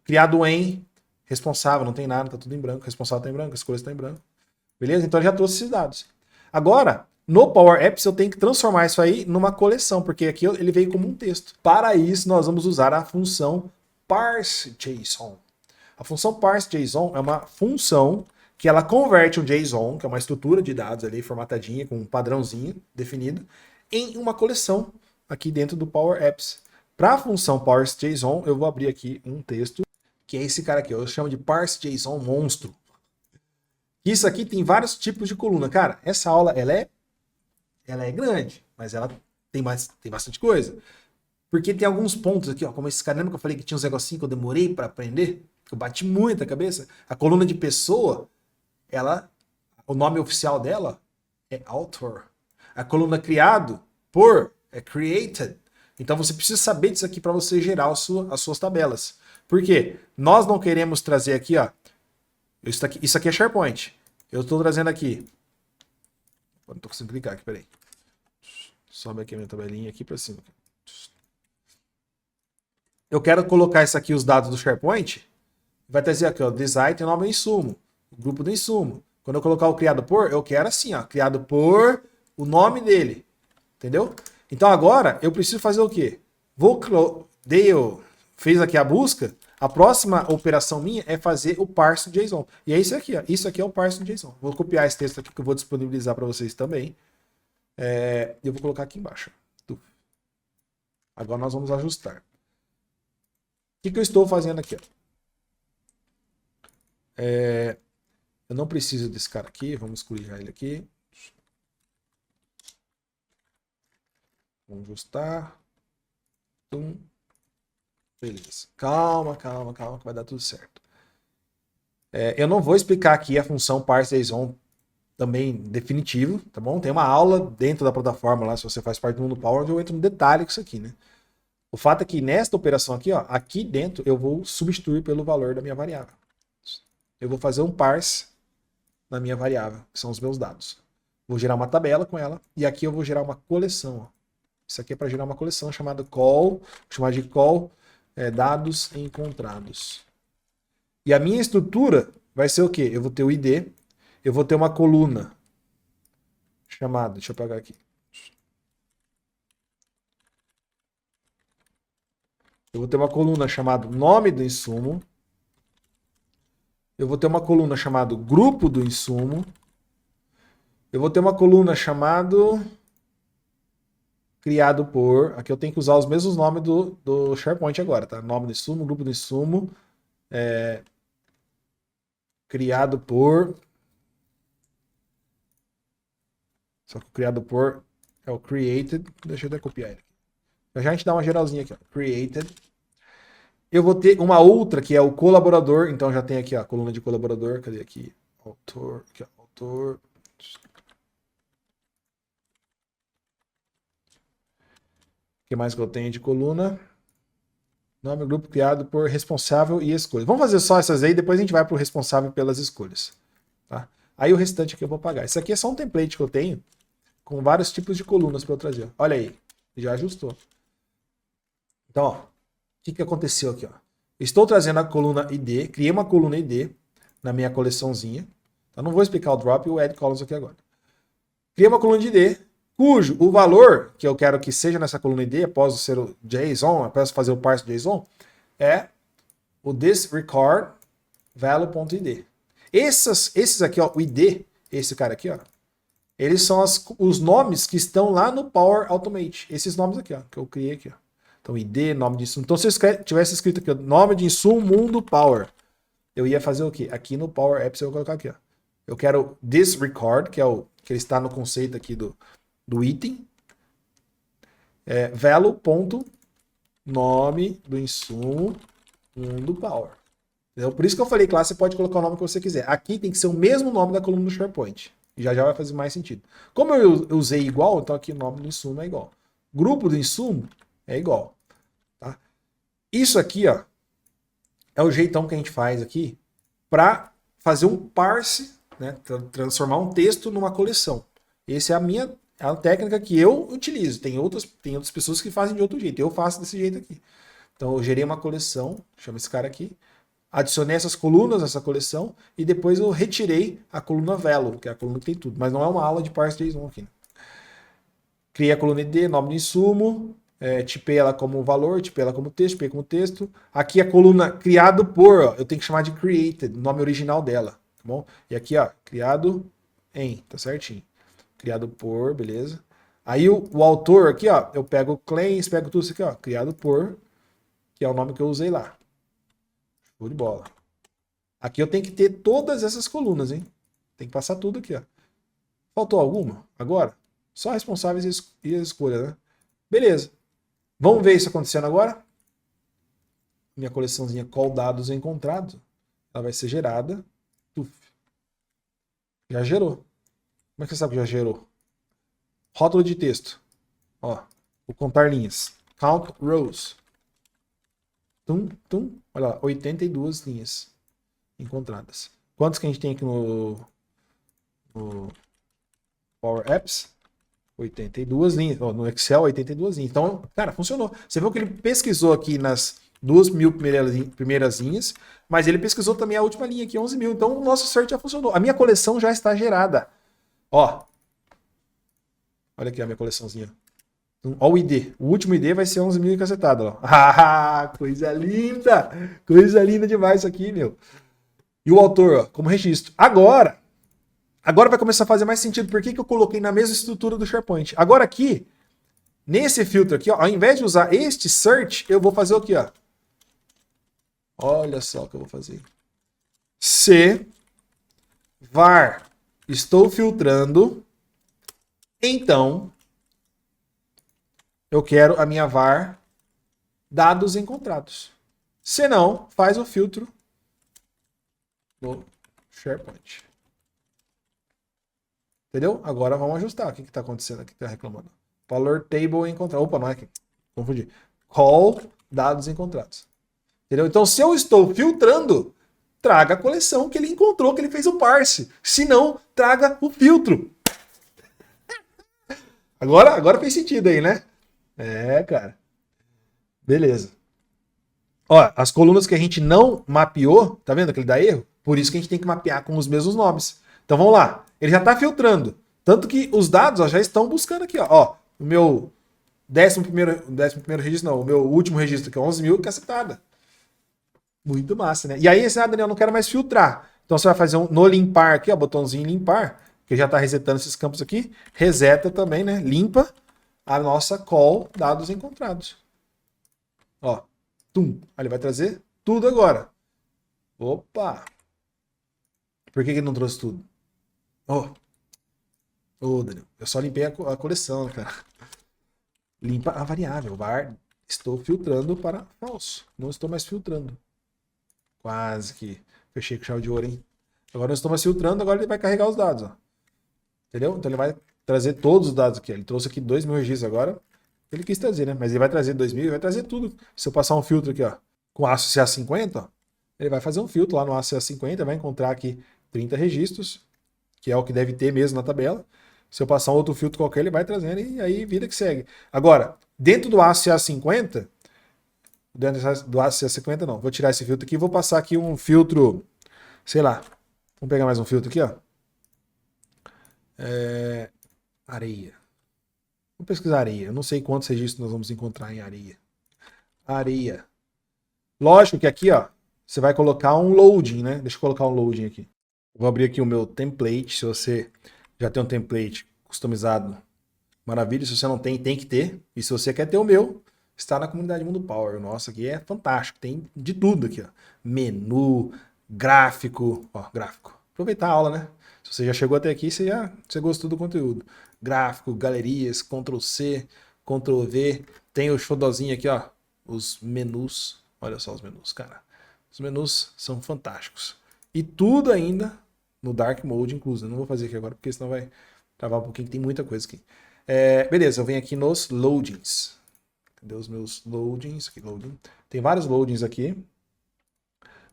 Criado em, responsável, não tem nada, tá tudo em branco, responsável está em branco, as escolhas estão em branco. Beleza? Então ele já trouxe esses dados. Agora, no Power Apps eu tenho que transformar isso aí numa coleção, porque aqui ele veio como um texto. Para isso nós vamos usar a função parseJSON. A função parseJSON é uma função que ela converte um JSON, que é uma estrutura de dados ali formatadinha, com um padrãozinho definido, em uma coleção aqui dentro do Power Apps. Para a função parseJSON, eu vou abrir aqui um texto, que é esse cara aqui, eu chamo de parseJSON monstro. Isso aqui tem vários tipos de coluna. Cara, essa aula ela é grande, mas ela tem bastante coisa. Porque tem alguns pontos aqui, ó, como esse cara, lembra que eu falei que tinha uns negocinhos que eu demorei para aprender? Eu bati muito a cabeça. A coluna de pessoa, o nome oficial dela é author. A coluna criado por é created. Então você precisa saber disso aqui para você gerar as suas tabelas. Por quê? Nós não queremos trazer aqui, ó. Isso aqui é SharePoint. Eu estou trazendo aqui. Não estou conseguindo clicar aqui, peraí. Sobe aqui a minha tabelinha aqui para cima. Eu quero colocar isso aqui, os dados do SharePoint. Vai trazer aqui, ó, design tem nome do insumo, o grupo do insumo. Quando eu colocar o criado por, eu quero assim, ó, criado por o nome dele. Entendeu? Então agora eu preciso fazer o quê? Fez aqui a busca. A próxima operação minha é fazer o parse do JSON. E é isso aqui, ó. Isso aqui é o parse do JSON. Vou copiar esse texto aqui que eu vou disponibilizar para vocês também. Eu vou colocar aqui embaixo. Agora nós vamos ajustar. O que eu estou fazendo aqui? Eu não preciso desse cara aqui. Vamos excluir ele aqui. Vamos ajustar. Beleza. Calma, calma, calma, que vai dar tudo certo. Eu não vou explicar aqui a função parseJSON também definitivo, tá bom? Tem uma aula dentro da plataforma lá, se você faz parte do mundo Power, onde eu entro no detalhe com isso aqui, né? O fato é que nesta operação aqui, ó, aqui dentro eu vou substituir pelo valor da minha variável. Eu vou fazer um parse na minha variável, que são os meus dados. Vou gerar uma tabela com ela e aqui eu vou gerar uma coleção, ó. Isso aqui é para gerar uma coleção chamada call, vou chamar de call dados encontrados. E a minha estrutura vai ser o quê? Eu vou ter o ID, eu vou ter uma coluna chamada, deixa eu apagar aqui. Eu vou ter uma coluna chamada nome do insumo. Eu vou ter uma coluna chamada grupo do insumo. Eu vou ter uma coluna chamado criado por. Aqui eu tenho que usar os mesmos nomes do SharePoint agora, tá? Nome do insumo, grupo do insumo. Criado por. Só que o criado por é o created. Deixa eu até copiar ele. Já a gente dá uma geralzinha aqui, ó. Created. Eu vou ter uma outra que é o colaborador. Então já tem aqui ó, a coluna de colaborador. Cadê aqui? Autor. Aqui, ó, autor. O que mais que eu tenho de coluna? Nome grupo criado por responsável e escolha. Vamos fazer só essas aí, depois a gente vai para o responsável pelas escolhas. Tá? Aí o restante aqui eu vou apagar. Isso aqui é só um template que eu tenho com vários tipos de colunas para eu trazer. Olha aí, já ajustou. Então, ó, o que aconteceu aqui? Ó? Estou trazendo a coluna ID, criei uma coluna ID na minha coleçãozinha. Eu não vou explicar o drop e o add columns aqui agora. Criei uma coluna de ID, cujo o valor que eu quero que seja nessa coluna ID, após ser o JSON, após fazer o parse JSON, é o thisRecord value.id. Esses aqui, ó, o ID, esse cara aqui, ó, eles são os nomes que estão lá no Power Automate. Esses nomes aqui, ó, que eu criei aqui, ó. Então, ID, nome de insumo. Então, se eu tivesse escrito aqui, ó, nome de insumo mundo Power, eu ia fazer o quê? Aqui no Power Apps eu vou colocar aqui, ó. Eu quero thisRecord, que é o que ele está no conceito aqui do item, value.nome do insumo mundo Power. Então, por isso que eu falei que lá você pode colocar o nome que você quiser. Aqui tem que ser o mesmo nome da coluna do SharePoint. E já vai fazer mais sentido. Como eu usei igual, então aqui o nome do insumo é igual. Grupo do insumo é igual. Tá? Isso aqui, ó, é o jeitão que a gente faz aqui para fazer um parse, né, transformar um texto numa coleção. Essa é a técnica que eu utilizo. Tem outras pessoas que fazem de outro jeito. Eu faço desse jeito aqui. Então eu gerei uma coleção, chama esse cara aqui, adicionei essas colunas nessa coleção e depois eu retirei a coluna Velo, que é a coluna que tem tudo. Mas não é uma aula de parse JSON aqui. Né? Criei a coluna ID, nome do insumo, tipei ela como valor, tipei ela como texto, tipei como texto. Aqui a coluna criado por, ó, eu tenho que chamar de created, nome original dela, tá bom? E aqui, ó, criado em, tá certinho. Criado por, beleza. Aí o autor aqui, ó, eu pego claims, pego tudo isso aqui, ó, criado por, que é o nome que eu usei lá. Show de bola. Aqui eu tenho que ter todas essas colunas, hein? Tem que passar tudo aqui, ó. Faltou alguma? Agora? Só responsáveis e as escolhas, né? Beleza. Vamos ver isso acontecendo agora? Minha coleçãozinha call dados encontrados. Ela vai ser gerada. Uf. Já gerou. Como é que você sabe que já gerou? Rótulo de texto. Ó, vou contar linhas. Count rows. Tum, tum. Olha lá, 82 linhas encontradas. Quantos que a gente tem aqui no Power Apps? 82 linhas. Oh, no Excel, 82 linhas. Então, cara, funcionou. Você viu que ele pesquisou aqui nas 2.000 primeiras linhas, mas ele pesquisou também a última linha aqui, 11.000. Então, o nosso search já funcionou. A minha coleção já está gerada. Ó. Olha aqui a minha coleçãozinha. Ó o ID. O último ID vai ser 11.000 e cacetada. Ó. Ah, coisa linda! Coisa linda demais isso aqui, meu. E o autor, ó, como registro. Agora vai começar a fazer mais sentido. Por que eu coloquei na mesma estrutura do SharePoint? Agora aqui, nesse filtro aqui, ó, ao invés de usar este search, eu vou fazer o quê? Ó? Olha só o que eu vou fazer. Se var estou filtrando, então eu quero a minha var dados encontrados. Se não, faz o filtro no SharePoint. Entendeu? Agora vamos ajustar. O que está acontecendo aqui? Está reclamando. Valor table encontrado. Opa, não é aqui. Confundi. Call dados encontrados. Entendeu? Então, se eu estou filtrando, traga a coleção que ele encontrou, que ele fez o parse. Se não, traga o filtro. Agora fez sentido aí, né? É, cara. Beleza. Ó, as colunas que a gente não mapeou, tá vendo que ele dá erro? Por isso que a gente tem que mapear com os mesmos nomes. Então vamos lá. Ele já está filtrando. Tanto que os dados ó, já estão buscando aqui. Ó, o meu 11º registro, não. O meu último registro aqui é 11.000 cacetada. Muito massa, né? E aí, Daniel, eu não quero mais filtrar. Então você vai fazer no limpar aqui, ó, botãozinho limpar, que já está resetando esses campos aqui. Reseta também, né? Limpa a nossa call dados encontrados. Ó, tum. Aí ele vai trazer tudo agora. Opa! Por que ele não trouxe tudo? Daniel, eu só limpei a coleção, cara. Limpa a variável. Var, estou filtrando para falso. Não estou mais filtrando. Quase que fechei com chave de ouro, hein? Agora não estou mais filtrando, agora ele vai carregar os dados, ó. Entendeu? Então ele vai trazer todos os dados aqui. Ele trouxe aqui 2.000 registros agora. Ele quis trazer, né? Mas ele vai trazer 2.000 e vai trazer tudo. Se eu passar um filtro aqui, ó, com aço CA50, ó, ele vai fazer um filtro lá no aço CA50, vai encontrar aqui 30 registros, que é o que deve ter mesmo na tabela. Se eu passar um outro filtro qualquer, ele vai trazendo e aí vida que segue. Agora, dentro do aço CA50, dentro do aço CA50 não, vou tirar esse filtro aqui e vou passar aqui um filtro, sei lá, vamos pegar mais um filtro aqui, ó. Areia. Vou pesquisar areia. Eu não sei quantos registros nós vamos encontrar em areia. Areia. Lógico que aqui, ó, você vai colocar um loading, né? Deixa eu colocar um loading aqui. Vou abrir aqui o meu template. Se você já tem um template customizado, maravilha. Se você não tem, tem que ter. E se você quer ter o meu, está na comunidade Mundo Power. Nossa, aqui é fantástico. Tem de tudo aqui, ó. Menu, gráfico. Ó, gráfico. Aproveitar a aula, né? Se você já chegou até aqui, você gostou do conteúdo. Gráfico, galerias, Ctrl+C, Ctrl+V. Tem o xodózinho aqui, ó. Os menus. Olha só os menus, cara. Os menus são fantásticos. E tudo ainda no Dark Mode incluso. Eu não vou fazer aqui agora, porque senão vai travar um pouquinho, que tem muita coisa aqui. Beleza, eu venho aqui nos loadings. Cadê os meus loadings? Aqui, loading. Tem vários loadings aqui.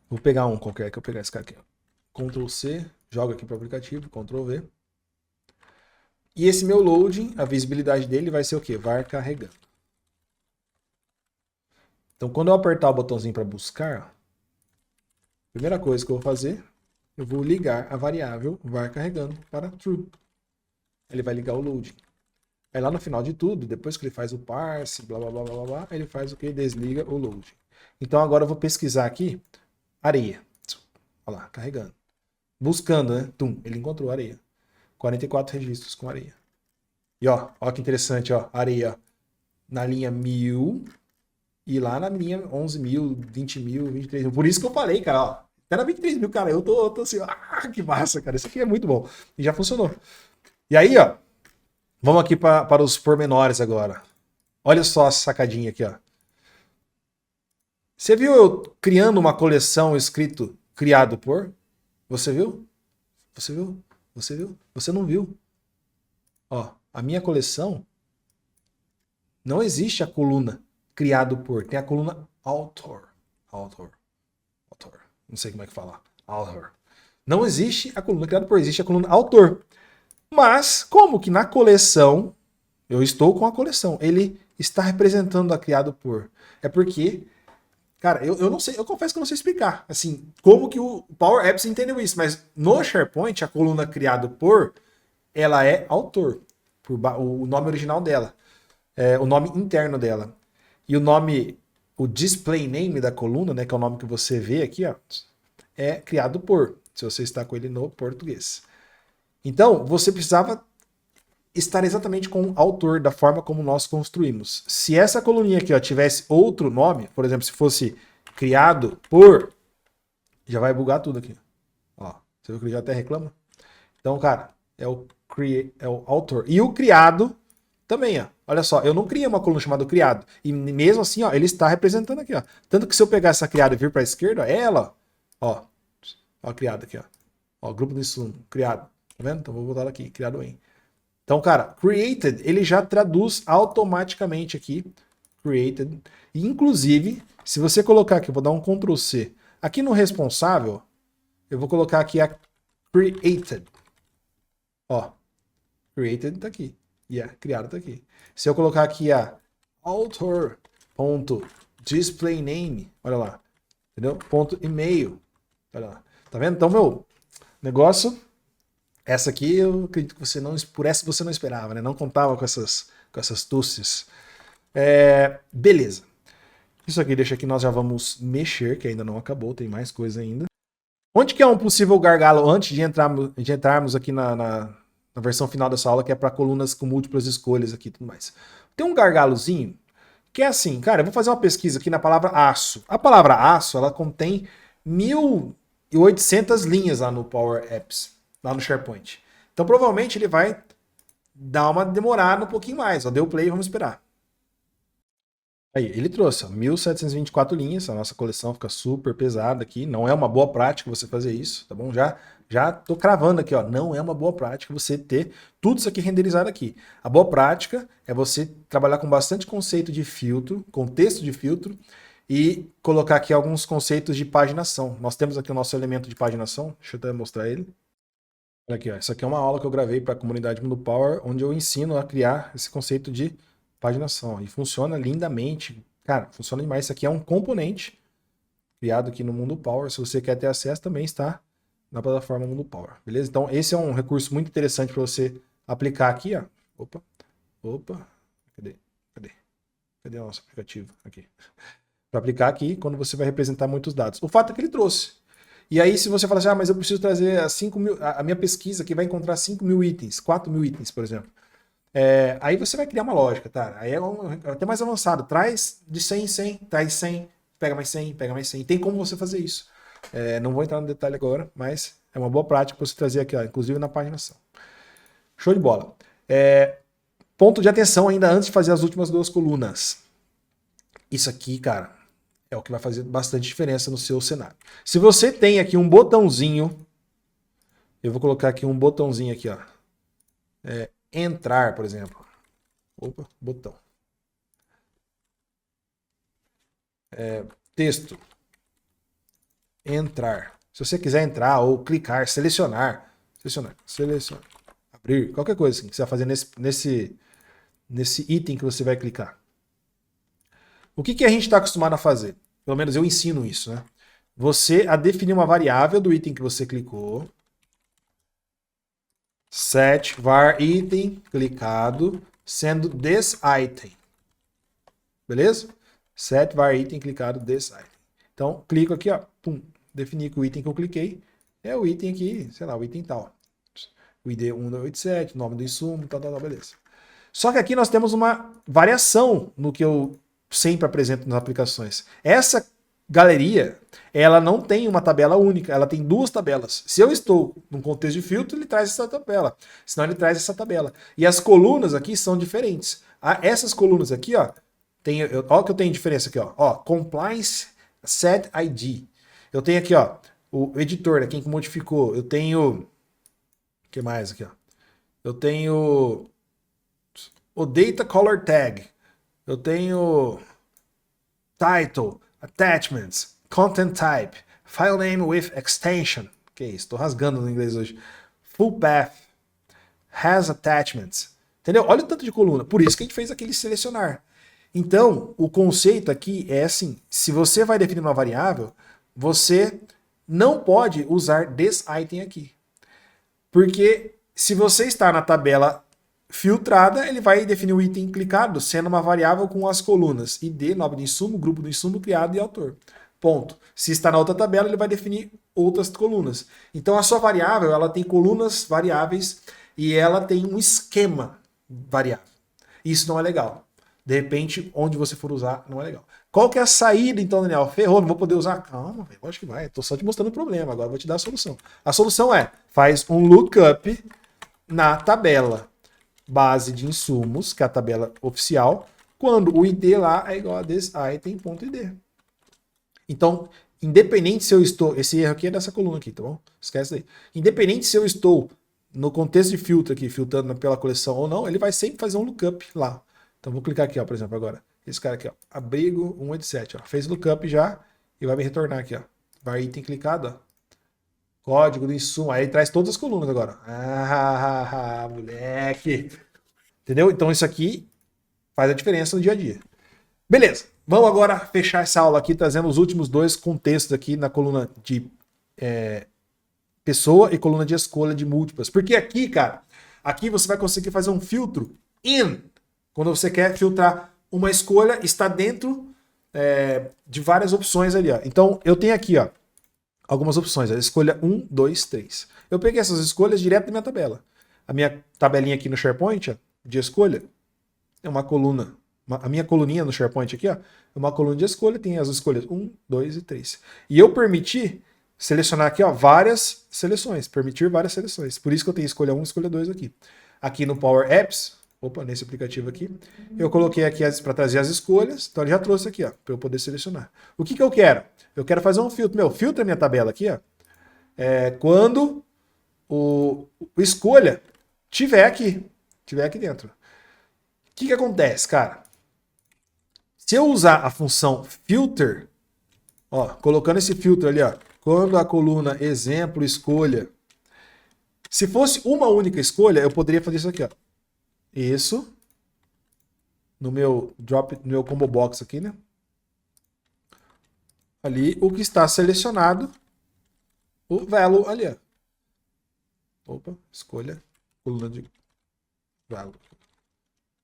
Vou pegar um qualquer, que eu pegar esse cara aqui. Ctrl+C, joga aqui para o aplicativo, Ctrl+V. E esse meu loading, a visibilidade dele vai ser o quê? Var carregando. Então, quando eu apertar o botãozinho para buscar, a primeira coisa que eu vou fazer, eu vou ligar a variável var carregando para true. Ele vai ligar o loading. Aí lá no final de tudo, depois que ele faz o parse, blá blá blá blá blá, ele faz o que? Desliga o loading. Então agora eu vou pesquisar aqui areia. Olha lá, carregando. Buscando, né? Tum, ele encontrou areia. 44 registros com areia. E ó que interessante, ó, areia na linha 1000 e lá na linha 11.000, 20.000, 23.000. Por isso que eu falei, cara, ó, até na 23.000, cara, eu tô assim, que massa, cara, isso aqui é muito bom. E já funcionou. E aí, ó, vamos aqui para os pormenores agora. Olha só a sacadinha aqui, ó. Você viu eu criando uma coleção escrito criado por? Você viu? Você viu? Você viu? Você não viu? Ó, a minha coleção não existe a coluna criado por. Tem a coluna author. Não sei como é que fala. Author. Não existe a coluna criado por, existe a coluna autor. Mas, como que na coleção, eu estou com a coleção, ele está representando a criado por. É porque, cara, eu não sei, eu confesso que eu não sei explicar, assim, como que o Power Apps entendeu isso, mas no SharePoint, a coluna criado por, ela é autor, o nome original dela, o nome interno dela. E o nome, o display name da coluna, né, que é o nome que você vê aqui, ó, é criado por, se você está com ele no português. Então, você precisava estar exatamente com o autor da forma como nós construímos. Se essa coluninha aqui ó, tivesse outro nome, por exemplo, se fosse criado por, já vai bugar tudo aqui. Ó, você viu que ele já até reclama? Então, cara, é o autor. E o criado também, ó. Olha só, eu não criei uma coluna chamada criado. E mesmo assim, ó, ele está representando aqui, ó. Tanto que se eu pegar essa criada e vir para a esquerda, ela, ó, ó, criado aqui, ó. Ó, grupo de insumo, criado. Tá vendo? Então vou botar ela aqui, criado em. Então, cara, created, ele já traduz automaticamente aqui, created. E, inclusive, se você colocar aqui, eu vou dar um Ctrl C. Aqui no responsável, eu vou colocar aqui a created. Ó, created tá aqui. E a criado tá aqui. Se eu colocar aqui a author.displayname, olha lá, entendeu? Ponto e-mail, olha lá. Tá vendo? Então, meu negócio... Essa aqui eu acredito que você não, por essa você não esperava, né? Não contava com essas túcias. Beleza. Isso aqui deixa que nós já vamos mexer, que ainda não acabou, tem mais coisa ainda. Onde que é um possível gargalo antes de entrarmos aqui na versão final dessa aula, que é para colunas com múltiplas escolhas aqui e tudo mais. Tem um gargalozinho que é assim, cara, eu vou fazer uma pesquisa aqui na palavra aço. A palavra aço, ela contém 1.800 linhas lá no Power Apps. Lá no SharePoint. Então provavelmente ele vai dar uma demorada um pouquinho mais. Ó, deu play, vamos esperar. Aí, ele trouxe ó, 1.724 linhas, a nossa coleção fica super pesada aqui, não é uma boa prática você fazer isso, tá bom? Já tô cravando aqui, ó, não é uma boa prática você ter tudo isso aqui renderizado aqui. A boa prática é você trabalhar com bastante conceito de filtro, contexto de filtro, e colocar aqui alguns conceitos de paginação. Nós temos aqui o nosso elemento de paginação, deixa eu até mostrar ele. Olha aqui, ó. Essa aqui é uma aula que eu gravei para a comunidade Mundo Power, onde eu ensino a criar esse conceito de paginação. E funciona lindamente. Cara, funciona demais. Isso aqui é um componente criado aqui no Mundo Power. Se você quer ter acesso, também está na plataforma Mundo Power. Beleza? Então, esse é um recurso muito interessante para você aplicar aqui, ó. Opa. Cadê o nosso aplicativo? Aqui. Para aplicar aqui quando você vai representar muitos dados. O fato é que ele trouxe. E aí, se você fala assim, mas eu preciso trazer a minha pesquisa que vai encontrar 5.000 itens, 4.000 itens, por exemplo. Aí você vai criar uma lógica, tá? Aí é até mais avançado. Traz de 100 em 100, traz 100, pega mais 100, pega mais 100. Tem como você fazer isso. Não vou entrar no detalhe agora, mas é uma boa prática para você trazer aqui, ó, inclusive na paginação. Show de bola. Ponto de atenção ainda antes de fazer as últimas duas colunas. Isso aqui, cara, é o que vai fazer bastante diferença no seu cenário. Se você tem aqui um botãozinho, eu vou colocar aqui um botãozinho aqui, ó. Entrar, por exemplo. Opa, botão. Texto. Entrar. Se você quiser entrar ou clicar, selecionar, abrir, qualquer coisa assim, que você vai fazer nesse item que você vai clicar. O que a gente está acostumado a fazer? Pelo menos eu ensino isso, né? Você a definir uma variável do item que você clicou. Set var item clicado sendo this item. Beleza? Set var item clicado this item. Então, clico aqui, ó, pum, definir que o item que eu cliquei é o item aqui, sei lá, o item tal. O ID 187, nome do insumo, tal, beleza. Só que aqui nós temos uma variação no que eu sempre apresento nas aplicações. Essa galeria, ela não tem uma tabela única, ela tem duas tabelas. Se eu estou num contexto de filtro, ele traz essa tabela. Senão ele traz essa tabela. E as colunas aqui são diferentes. Essas colunas aqui, ó, ó que eu tenho diferença aqui, ó, compliance set ID. Eu tenho aqui, ó, o editor, né, quem que modificou. Eu tenho, o que mais aqui, ó? Eu tenho o data color tag. Eu tenho title, attachments, content type, file name with extension. Que isso, tô rasgando no inglês hoje. Full path, has attachments. Entendeu? Olha o tanto de coluna. Por isso que a gente fez aquele selecionar. Então, o conceito aqui é assim, se você vai definir uma variável, você não pode usar this item aqui. Porque se você está na tabela filtrada, ele vai definir o item clicado sendo uma variável com as colunas ID, nome do insumo, grupo do insumo, criado e autor. Ponto. Se está na outra tabela, ele vai definir outras colunas. Então a sua variável, ela tem colunas variáveis e ela tem um esquema variável. Isso não é legal. De repente, onde você for usar, não é legal. Qual que é a saída, então, Daniel? Ferrou, não vou poder usar? Calma, velho, acho que vai. Estou só te mostrando o problema, agora eu vou te dar a solução. A solução é, faz um lookup na tabela base de insumos, que é a tabela oficial, quando o ID lá é igual a this item.id. Então, independente se eu estou... Esse erro aqui é dessa coluna aqui, tá bom? Esquece aí. Independente se eu estou no contexto de filtro aqui, filtrando pela coleção ou não, ele vai sempre fazer um lookup lá. Então, vou clicar aqui, ó, por exemplo, agora. Esse cara aqui, ó, abrigo 187, ó, fez lookup já e vai me retornar aqui, ó. Vai item clicado, ó. Código do insumo, aí ele traz todas as colunas agora. Ah, moleque. Entendeu? Então isso aqui faz a diferença no dia a dia. Beleza, vamos agora fechar essa aula aqui, trazendo os últimos dois contextos aqui na coluna de pessoa e coluna de escolha de múltiplas. Porque aqui, cara, aqui você vai conseguir fazer um filtro in. Quando você quer filtrar uma escolha, está dentro de várias opções ali, ó. Então, eu tenho aqui, ó, algumas opções. A escolha 1, 2, 3. Eu peguei essas escolhas direto da minha tabela. A minha tabelinha aqui no SharePoint, ó, de escolha, é uma coluna. A minha coluninha no SharePoint aqui, ó, é uma coluna de escolha, tem as escolhas 1, 2 e 3. E eu permiti selecionar aqui, ó, várias seleções. Permitir várias seleções. Por isso que eu tenho escolha 1 e escolha 2 aqui. Aqui no Power Apps, nesse aplicativo aqui, eu coloquei aqui para trazer as escolhas, então ele já trouxe aqui, ó, para eu poder selecionar. O que eu quero? Eu quero fazer um filtro. Filtra a minha tabela aqui, ó, quando o escolha tiver aqui dentro. O que acontece, cara? Se eu usar a função filter, ó, colocando esse filtro ali, ó, quando a coluna exemplo escolha, se fosse uma única escolha, eu poderia fazer isso aqui, ó. Isso no meu combo box aqui, né? Ali o que está selecionado, o value ali, ó. Escolha coluna de value.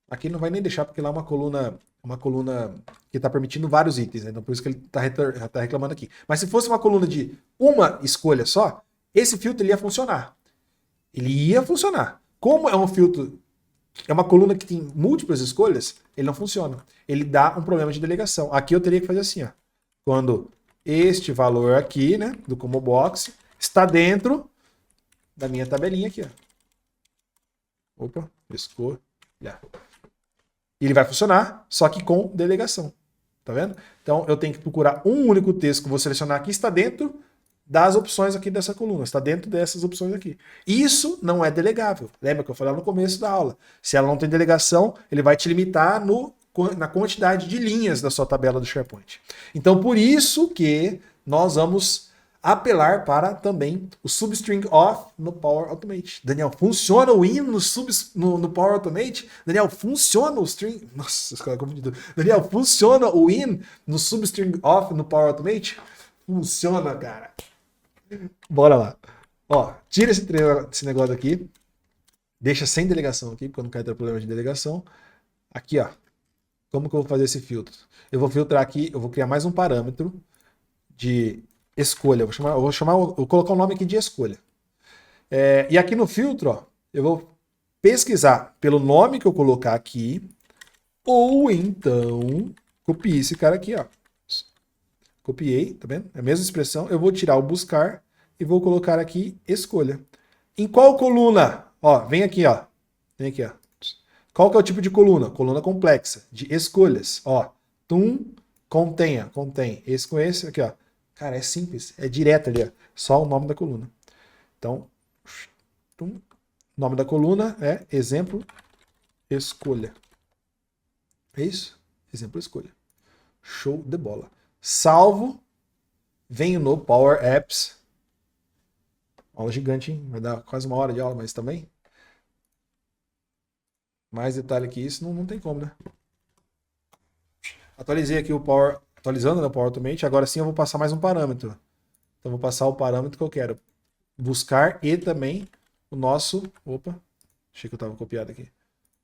Aqui não vai nem deixar porque lá é uma coluna que está permitindo vários itens, né? Então por isso que ele está reclamando aqui. Mas se fosse uma coluna de uma escolha só, esse filtro ele ia funcionar. Ele ia funcionar. Como é um filtro, é uma coluna que tem múltiplas escolhas, ele não funciona. Ele dá um problema de delegação. Aqui eu teria que fazer assim, ó. Quando este valor aqui, né, do combo box, está dentro da minha tabelinha aqui, ó. Escolha. Ele vai funcionar, só que com delegação. Tá vendo? Então eu tenho que procurar um único texto que eu vou selecionar aqui, está dentro das opções aqui dessa coluna, está dentro dessas opções aqui. Isso não é delegável. Lembra que eu falei no começo da aula? Se ela não tem delegação, ele vai te limitar na quantidade de linhas da sua tabela do SharePoint. Então por isso que nós vamos apelar para também o substring of no Power Automate. Daniel, funciona o in no Power Automate? Daniel, funciona o string... Nossa, esse cara é confundido. Daniel, funciona o in no substring of no Power Automate? Funciona, cara. Bora lá. Ó, tira esse negócio aqui. Deixa sem delegação aqui, porque eu não quero ter problema de delegação. Aqui, ó. Como que eu vou fazer esse filtro? Eu vou filtrar aqui, eu vou criar mais um parâmetro de escolha. Vou colocar o nome aqui de escolha. E aqui no filtro, ó, eu vou pesquisar pelo nome que eu colocar aqui, ou então copiei esse cara aqui, ó. Copiei, tá vendo? É a mesma expressão. Eu vou tirar o buscar e vou colocar aqui escolha. Em qual coluna? Ó, vem aqui, ó. Vem aqui, ó. Qual que é o tipo de coluna? Coluna complexa, de escolhas. Ó, contém. Esse com esse aqui, ó. Cara, é simples, é direto ali, ó. Só o nome da coluna. Então, nome da coluna é exemplo escolha. É isso? Exemplo escolha. Show de bola. Salvo. Venho no Power Apps. Aula gigante, hein? Vai dar quase 1 hora de aula, mas também. Mais detalhe que isso não tem como, né? Atualizei aqui o Power. Atualizando, né, o Power Automate. Agora sim eu vou passar mais um parâmetro. Então vou passar o parâmetro que eu quero buscar e também o nosso. Opa, achei que eu estava copiado aqui.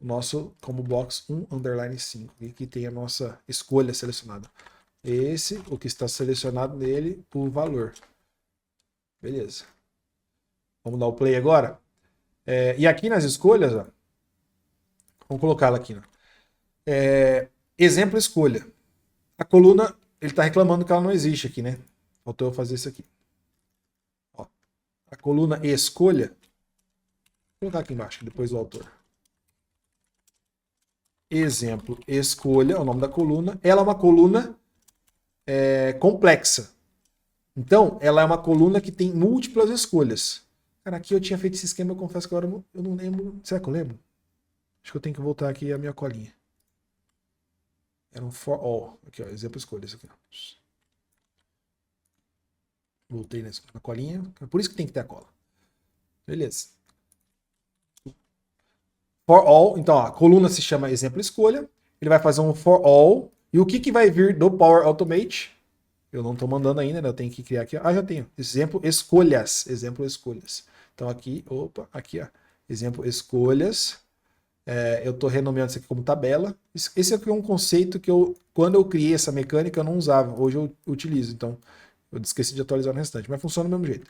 O nosso como box 1_5. E que tem a nossa escolha selecionada. Esse, o que está selecionado nele, o valor. Beleza. Vamos dar o play agora. E aqui nas escolhas, ó, vamos colocá-la aqui. Né? Exemplo escolha. A coluna, ele está reclamando que ela não existe aqui, né? Faltou eu fazer isso aqui. Ó, a coluna escolha. Vou colocar aqui embaixo, depois o autor. Exemplo escolha, é o nome da coluna. Ela é uma coluna complexa. Então, ela é uma coluna que tem múltiplas escolhas. Cara, aqui eu tinha feito esse esquema, eu confesso que agora eu não lembro. Será que eu lembro? Acho que eu tenho que voltar aqui a minha colinha. Era um for all. Aqui, ó, exemplo escolhas. Aqui, ó. Voltei na colinha. Por isso que tem que ter a cola. Beleza. For all. Então, ó, a coluna se chama exemplo escolha. Ele vai fazer um for all. E o que vai vir do Power Automate? Eu não estou mandando ainda, né? Eu tenho que criar aqui. Ah, já tenho. Exemplo escolhas. Exemplo escolhas. Então aqui, opa, aqui, ó. Exemplo escolhas. Eu estou renomeando isso aqui como tabela. Esse aqui é um conceito que quando eu criei essa mecânica, eu não usava. Hoje eu utilizo. Então, eu esqueci de atualizar no restante. Mas funciona do mesmo jeito.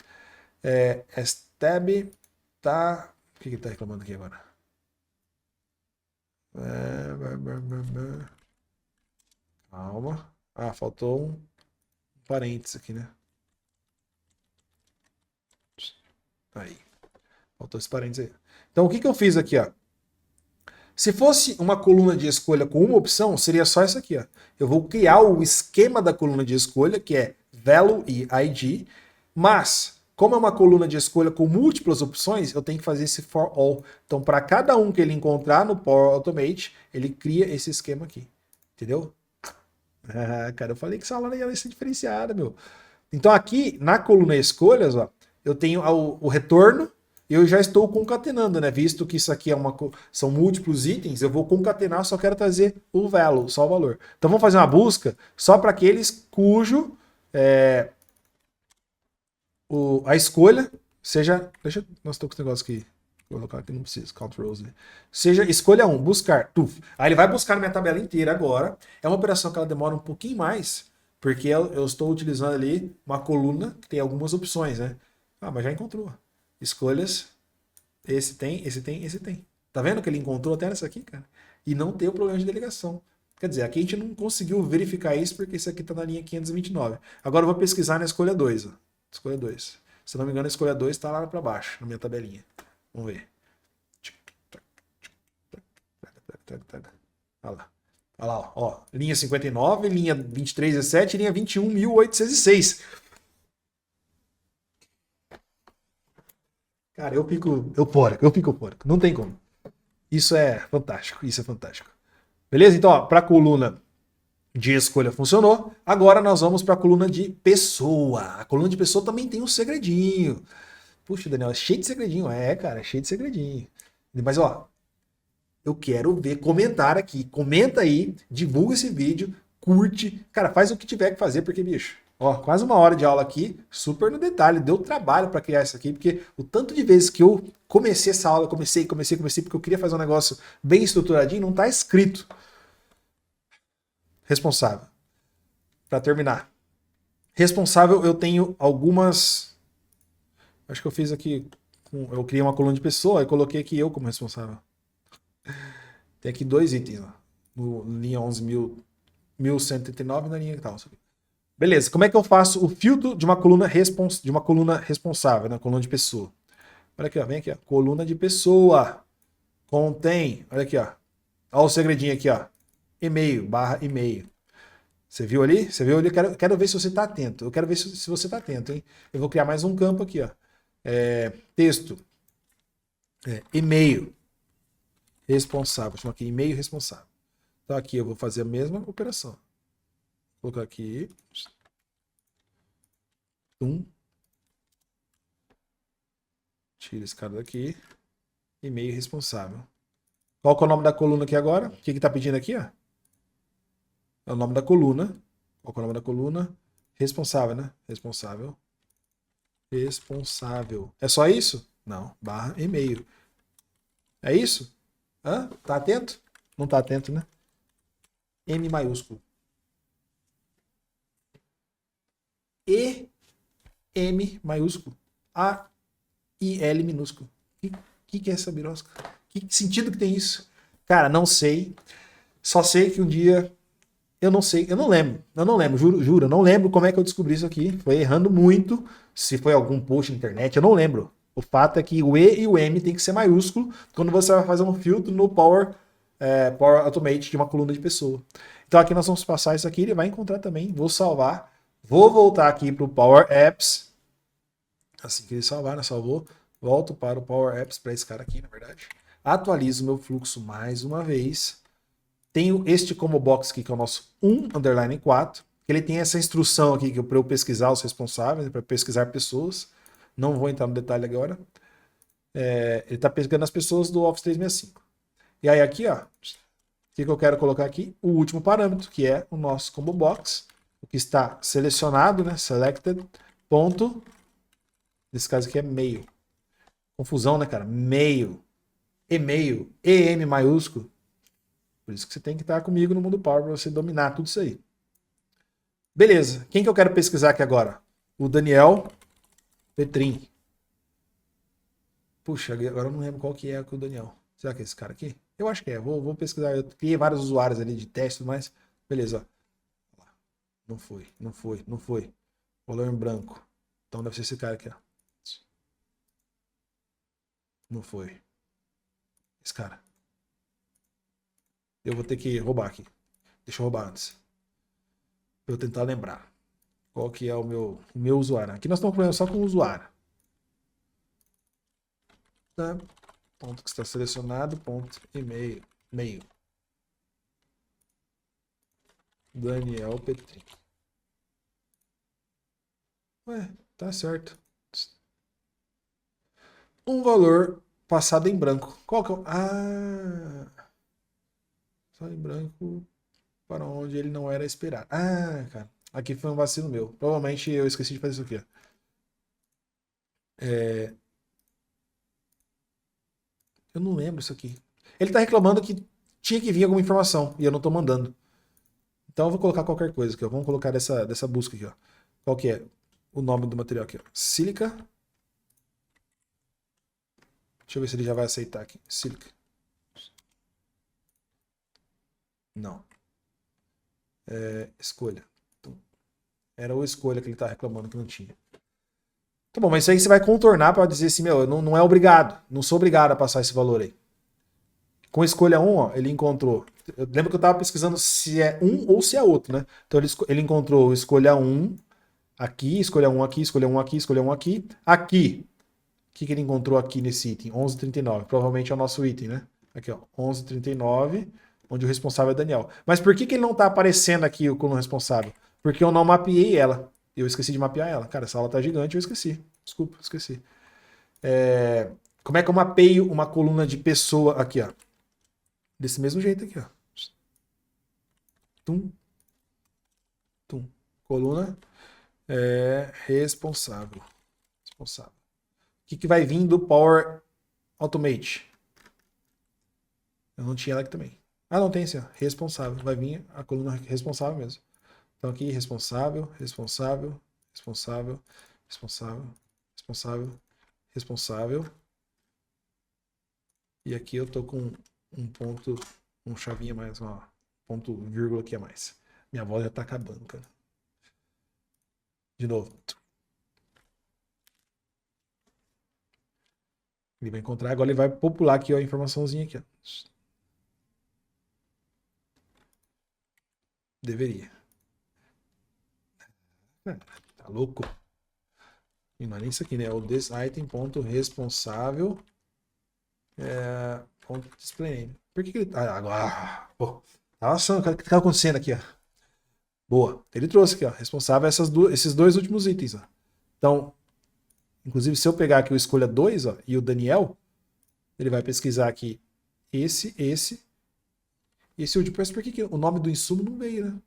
Stab tá... O que ele está reclamando aqui agora? Calma. Ah, faltou um parênteses aqui, né? Aí. Faltou esse parênteses aí. Então, o que eu fiz aqui, ó? Se fosse uma coluna de escolha com uma opção, seria só essa aqui, ó. Eu vou criar o esquema da coluna de escolha, que é value e id, mas como é uma coluna de escolha com múltiplas opções, eu tenho que fazer esse for all. Então, para cada um que ele encontrar no Power Automate, ele cria esse esquema aqui. Entendeu? Ah, cara, eu falei que essa aula ia ser diferenciada, meu. Então, aqui na coluna escolhas, ó, eu tenho o retorno. Eu já estou concatenando, né? Visto que isso aqui são múltiplos itens, eu vou concatenar, só quero trazer o value, só o valor. Então vamos fazer uma busca só para aqueles cujo a escolha seja. Nossa, estou com esse negócio aqui. Vou colocar aqui, não preciso. Count rows, né? Seja escolha 1, buscar. Tuf. Aí ele vai buscar minha tabela inteira agora. É uma operação que ela demora um pouquinho mais, porque eu estou utilizando ali uma coluna que tem algumas opções, né? Ah, mas já encontrou. Escolhas. Esse tem, esse tem, esse tem. Tá vendo que ele encontrou até nessa aqui, cara? E não tem o problema de delegação. Quer dizer, aqui a gente não conseguiu verificar isso porque isso aqui tá na linha 529. Agora eu vou pesquisar na escolha 2. Ó. Escolha 2. Se não me engano, a escolha 2 tá lá para baixo, na minha tabelinha. Vamos ver. Olha lá. Olha lá, ó. Linha 59, linha 2317 e linha 21.806. Cara, eu fico eufórico. Não tem como. Isso é fantástico, isso é fantástico. Beleza? Então, para a coluna de escolha funcionou. Agora nós vamos para a coluna de pessoa. A coluna de pessoa também tem um segredinho. Puxa, Daniel, é cheio de segredinho. É, cara, é cheio de segredinho. Mas, ó, eu quero ver comentário aqui. Comenta aí, divulga esse vídeo, curte. Cara, faz o que tiver que fazer, porque, bicho, ó, quase 1 hora de aula aqui, super no detalhe. Deu trabalho para criar isso aqui, porque o tanto de vezes que eu comecei essa aula, comecei, porque eu queria fazer um negócio bem estruturadinho, não tá escrito. Responsável. Para terminar. Responsável, eu tenho algumas. Acho que eu fiz aqui. Eu criei uma coluna de pessoa e coloquei aqui eu como responsável. Tem aqui 2 itens, ó. No linha 11.139 e na linha tal. Beleza, como é que eu faço o filtro de uma coluna, responsável, na coluna de pessoa? Olha aqui, ó, vem aqui, ó. Coluna de pessoa. Contém, olha aqui, ó. Olha o segredinho aqui, ó. E-mail, /e-mail. Você viu ali? Você viu ali? Quero ver se você está atento. Eu quero ver se você está atento, hein? Eu vou criar mais um campo aqui, ó. Texto. E-mail. Responsável. Chama aqui e-mail responsável. Então aqui eu vou fazer a mesma operação. colocar aqui. Tira esse cara daqui. E-mail responsável. Qual que é o nome da coluna aqui agora? O que que tá pedindo aqui, ó? É o nome da coluna. Qual que é o nome da coluna? Responsável, né? Responsável. Responsável. É só isso? Não. Barra e-mail. É isso? Hã? Tá atento? Não tá atento, né? M maiúsculo. E M maiúsculo. A I L minúsculo. Que é essa birosca? Que sentido que tem isso? Cara, não sei. Só sei que um dia eu não sei, eu não lembro, juro, eu não lembro como é que eu descobri isso aqui. Foi errando muito, se foi algum post na internet, eu não lembro. O fato é que o E e o M tem que ser maiúsculo quando você vai fazer um filtro no Power Automate de uma coluna de pessoa. Então aqui nós vamos passar isso aqui, ele vai encontrar também, vou salvar, vou voltar aqui para o Power Apps, assim que ele salvar, né, salvou, volto para o Power Apps, para esse cara aqui, na verdade, atualizo o meu fluxo mais uma vez. Tenho este combo box aqui, que é o nosso 1_4. Ele tem essa instrução aqui para eu pesquisar os responsáveis, para pesquisar pessoas. Não vou entrar no detalhe agora. Ele está pesquisando as pessoas do Office 365. E aí aqui, ó, o que eu quero colocar aqui? O último parâmetro, que é o nosso combo box, o que está selecionado, né? Selected, ponto. Nesse caso aqui é meio. Confusão, né, cara? Meio. E-mail. EM maiúsculo. Por isso que você tem que estar comigo no mundo Power para você dominar tudo isso aí. Beleza. Quem que eu quero pesquisar aqui agora? O Daniel Petrin. Puxa, agora eu não lembro qual que é o Daniel. Será que é esse cara aqui? Eu acho que é. Vou pesquisar. Eu criei vários usuários ali de teste, mas beleza. Não foi. Rolou em branco. Então deve ser esse cara aqui, ó. Não foi. Esse cara. Eu vou ter que roubar aqui. Deixa eu roubar antes. Pra eu tentar lembrar. Qual que é o meu usuário. Aqui nós estamos falando só com o usuário. Tá? Ponto que está selecionado, ponto e-mail. Daniel Petrin. Ué, tá certo. Um valor passado em branco. Qual que é o... Ah! Só em branco para onde ele não era esperado. Ah, cara. Aqui foi um vacilo meu. Provavelmente eu esqueci de fazer isso aqui, ó. Eu não lembro isso aqui. Ele tá reclamando que tinha que vir alguma informação e eu não tô mandando. Então eu vou colocar qualquer coisa aqui, ó. Vamos colocar dessa busca aqui, ó. Qual que é o nome do material aqui, ó? Sílica. Deixa eu ver se ele já vai aceitar aqui. Sílica. Não. Escolha. Então, era o escolha que ele tá reclamando que não tinha. Tá bom, mas isso aí você vai contornar para dizer assim, meu, não é obrigado. Não sou obrigado a passar esse valor aí. Com escolha 1, ó, ele encontrou. Eu lembro que eu estava pesquisando se é um ou se é outro, né? Então ele encontrou escolha 1 aqui, escolha 1 aqui, escolha 1 aqui, escolha 1 aqui. Aqui. O que ele encontrou aqui nesse item? 1139. Provavelmente é o nosso item, né? Aqui, ó. 1139, onde o responsável é Daniel. Mas por que ele não está aparecendo aqui como responsável? Porque eu não mapeei ela. Eu esqueci de mapear ela. Cara, essa aula tá gigante, eu esqueci. Desculpa, esqueci. Como é que eu mapeio uma coluna de pessoa aqui, ó? Desse mesmo jeito aqui, ó. Tum, tum. Coluna responsável. O que vai vir do Power Automate? Eu não tinha ela aqui também. Ah, não tem sim, ó. Responsável. Vai vir a coluna responsável mesmo. Então aqui, responsável, responsável, responsável, responsável, responsável, responsável. E aqui eu tô com um ponto, um chavinha mais, uma ponto vírgula aqui a mais. Minha voz já tá acabando, cara. De novo. Ele vai encontrar, agora ele vai popular aqui ó, a informaçãozinha aqui. Ó. Deveria. Tá louco? E não é nem isso aqui, né? É o this item ponto responsável ponto display name. Por que ele... agora... Pô, nossa, o que tá acontecendo aqui, ó? Boa. Ele trouxe aqui, ó, responsável esses dois últimos itens. Ó. Então, inclusive, se eu pegar aqui o escolha 2 ó, e o Daniel, ele vai pesquisar aqui esse último. Mas por que o nome do insumo não veio, né?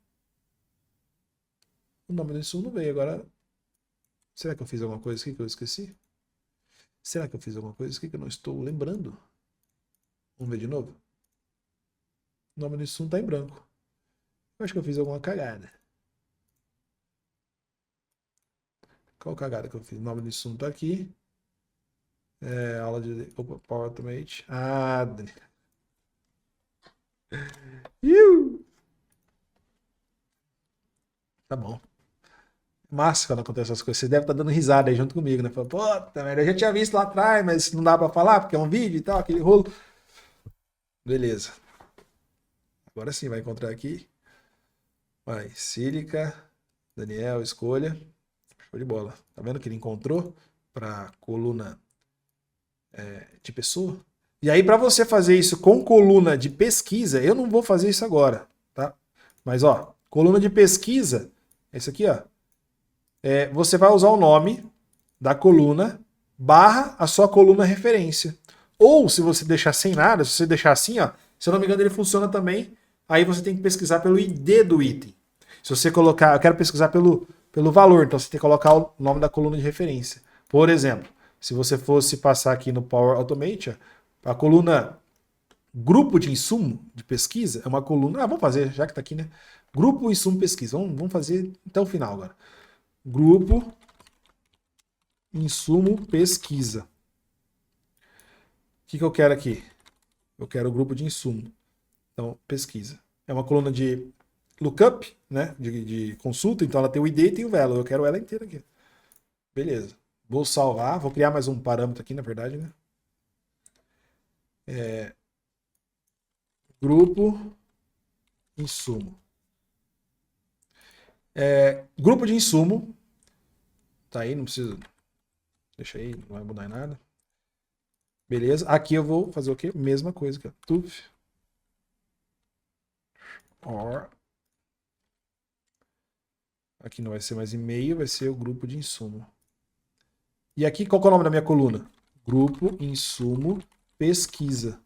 O nome do insumo não veio. Agora, será que eu fiz alguma coisa aqui que eu esqueci? Será que eu fiz alguma coisa aqui que eu não estou lembrando? Vamos ver de novo? O nome do insumo está em branco. Eu acho que eu fiz alguma cagada. Qual cagada que eu fiz? O nome do insumo está aqui. Aula de Power Automate. Ah, tá bom. Massa quando acontece essas coisas. Você deve estar dando risada aí junto comigo, né? Falando, puta merda, eu já tinha visto lá atrás, mas não dá pra falar porque é um vídeo e tal, aquele rolo. Beleza. Agora sim, vai encontrar aqui. Vai, sílica, Daniel, escolha. Show de bola. Tá vendo que ele encontrou para coluna de pessoa? E aí, para você fazer isso com coluna de pesquisa, eu não vou fazer isso agora, tá? Mas, ó, coluna de pesquisa, esse aqui, ó. Você vai usar o nome da coluna barra a sua coluna referência. Ou, se você deixar sem nada, se você deixar assim, ó, se eu não me engano, ele funciona também. Aí você tem que pesquisar pelo ID do item. Se você colocar, eu quero pesquisar pelo valor, então você tem que colocar o nome da coluna de referência. Por exemplo, se você fosse passar aqui no Power Automate, a coluna grupo de insumo de pesquisa é uma coluna. Vamos fazer, já que está aqui, né? Grupo insumo pesquisa. Vamos fazer até o final agora. Grupo insumo pesquisa. O que eu quero aqui? Eu quero o grupo de insumo. Então, pesquisa. É uma coluna de lookup, né? De consulta, então ela tem o ID e tem o value. Eu quero ela inteira aqui. Beleza. Vou salvar, vou criar mais um parâmetro aqui, na verdade, né? Grupo insumo. Grupo de insumo. Tá aí, não precisa. Deixa aí, não vai mudar em nada. Beleza. Aqui eu vou fazer o quê? Mesma coisa aqui. Tuf. Or. Aqui não vai ser mais e-mail, vai ser o grupo de insumo. E aqui, qual é o nome da minha coluna? Grupo insumo pesquisa.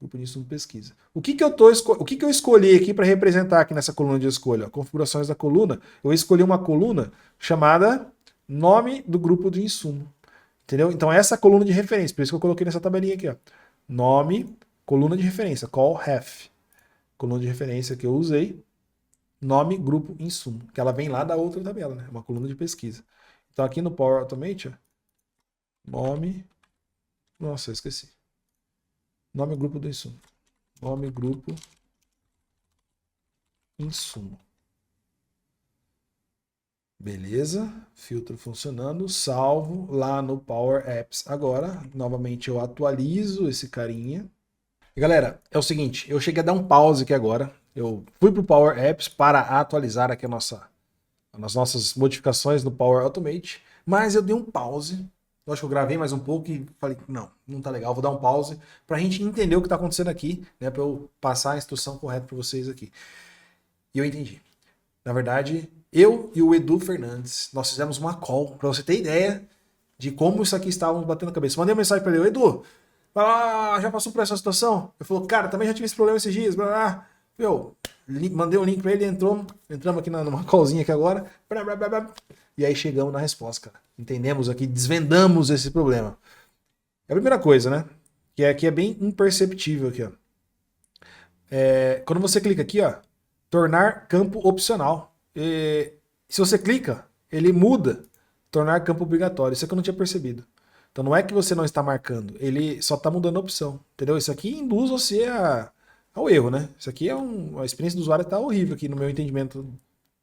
Grupo de insumo pesquisa. O que eu escolhi aqui para representar aqui nessa coluna de escolha? Configurações da coluna. Eu escolhi uma coluna chamada nome do grupo de insumo. Entendeu? Então essa é a coluna de referência. Por isso que eu coloquei nessa tabelinha aqui. Ó. Nome, coluna de referência. Call ref. Coluna de referência que eu usei. Nome, grupo, insumo. Que ela vem lá da outra tabela, né? Uma coluna de pesquisa. Então aqui no Power Automate, ó, nome. Nossa, eu esqueci. Nome, grupo do insumo. Nome, grupo, insumo. Beleza. Filtro funcionando. Salvo lá no Power Apps agora. Novamente eu atualizo esse carinha. E galera, é o seguinte. Eu cheguei a dar um pause aqui agora. Eu fui pro Power Apps para atualizar aqui as nossas modificações no Power Automate. Mas eu dei um pause. Eu acho que eu gravei mais um pouco e falei, não tá legal, vou dar um pause pra gente entender o que tá acontecendo aqui, né, pra eu passar a instrução correta pra vocês aqui. E eu entendi. Na verdade, eu e o Edu Fernandes, nós fizemos uma call, pra você ter ideia de como isso aqui estávamos batendo a cabeça. Mandei uma mensagem pra ele, Edu, já passou por essa situação? Ele falou, cara, também já tive esse problema esses dias, mandei um link pra ele, entramos aqui numa callzinha aqui agora, e aí chegamos na resposta, cara. Entendemos aqui, desvendamos esse problema. É a primeira coisa, né? Que aqui é bem imperceptível aqui, ó. Quando você clica aqui, ó, tornar campo opcional. Se você clica, ele muda, tornar campo obrigatório. Isso é que eu não tinha percebido. Então não é que você não está marcando, ele só está mudando a opção, entendeu? Isso aqui induz você ao erro, né? Isso aqui a experiência do usuário está horrível aqui no meu entendimento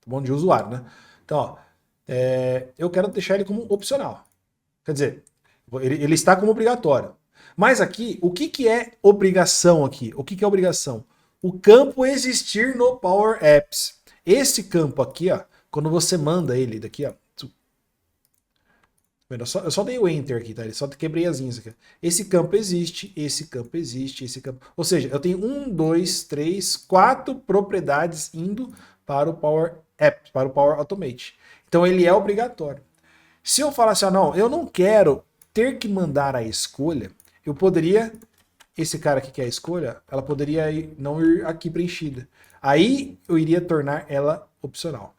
bom de usuário, né? Então, ó, eu quero deixar ele como opcional. Quer dizer, ele está como obrigatório. Mas aqui, o que é obrigação aqui? O que é obrigação? O campo existir no Power Apps. Esse campo aqui, ó, quando você manda ele daqui, ó, Eu só dei o Enter aqui, tá? Eu só quebrei as linhas aqui. Esse campo existe, esse campo existe, esse campo... Ou seja, eu tenho 1, 2, 3, 4 propriedades indo para o Power App, para o Power Automate. Então ele é obrigatório. Se eu falar assim, não, eu não quero ter que mandar a escolha, eu poderia, esse cara aqui que é a escolha, ela poderia não ir aqui preenchida. Aí eu iria tornar ela opcional.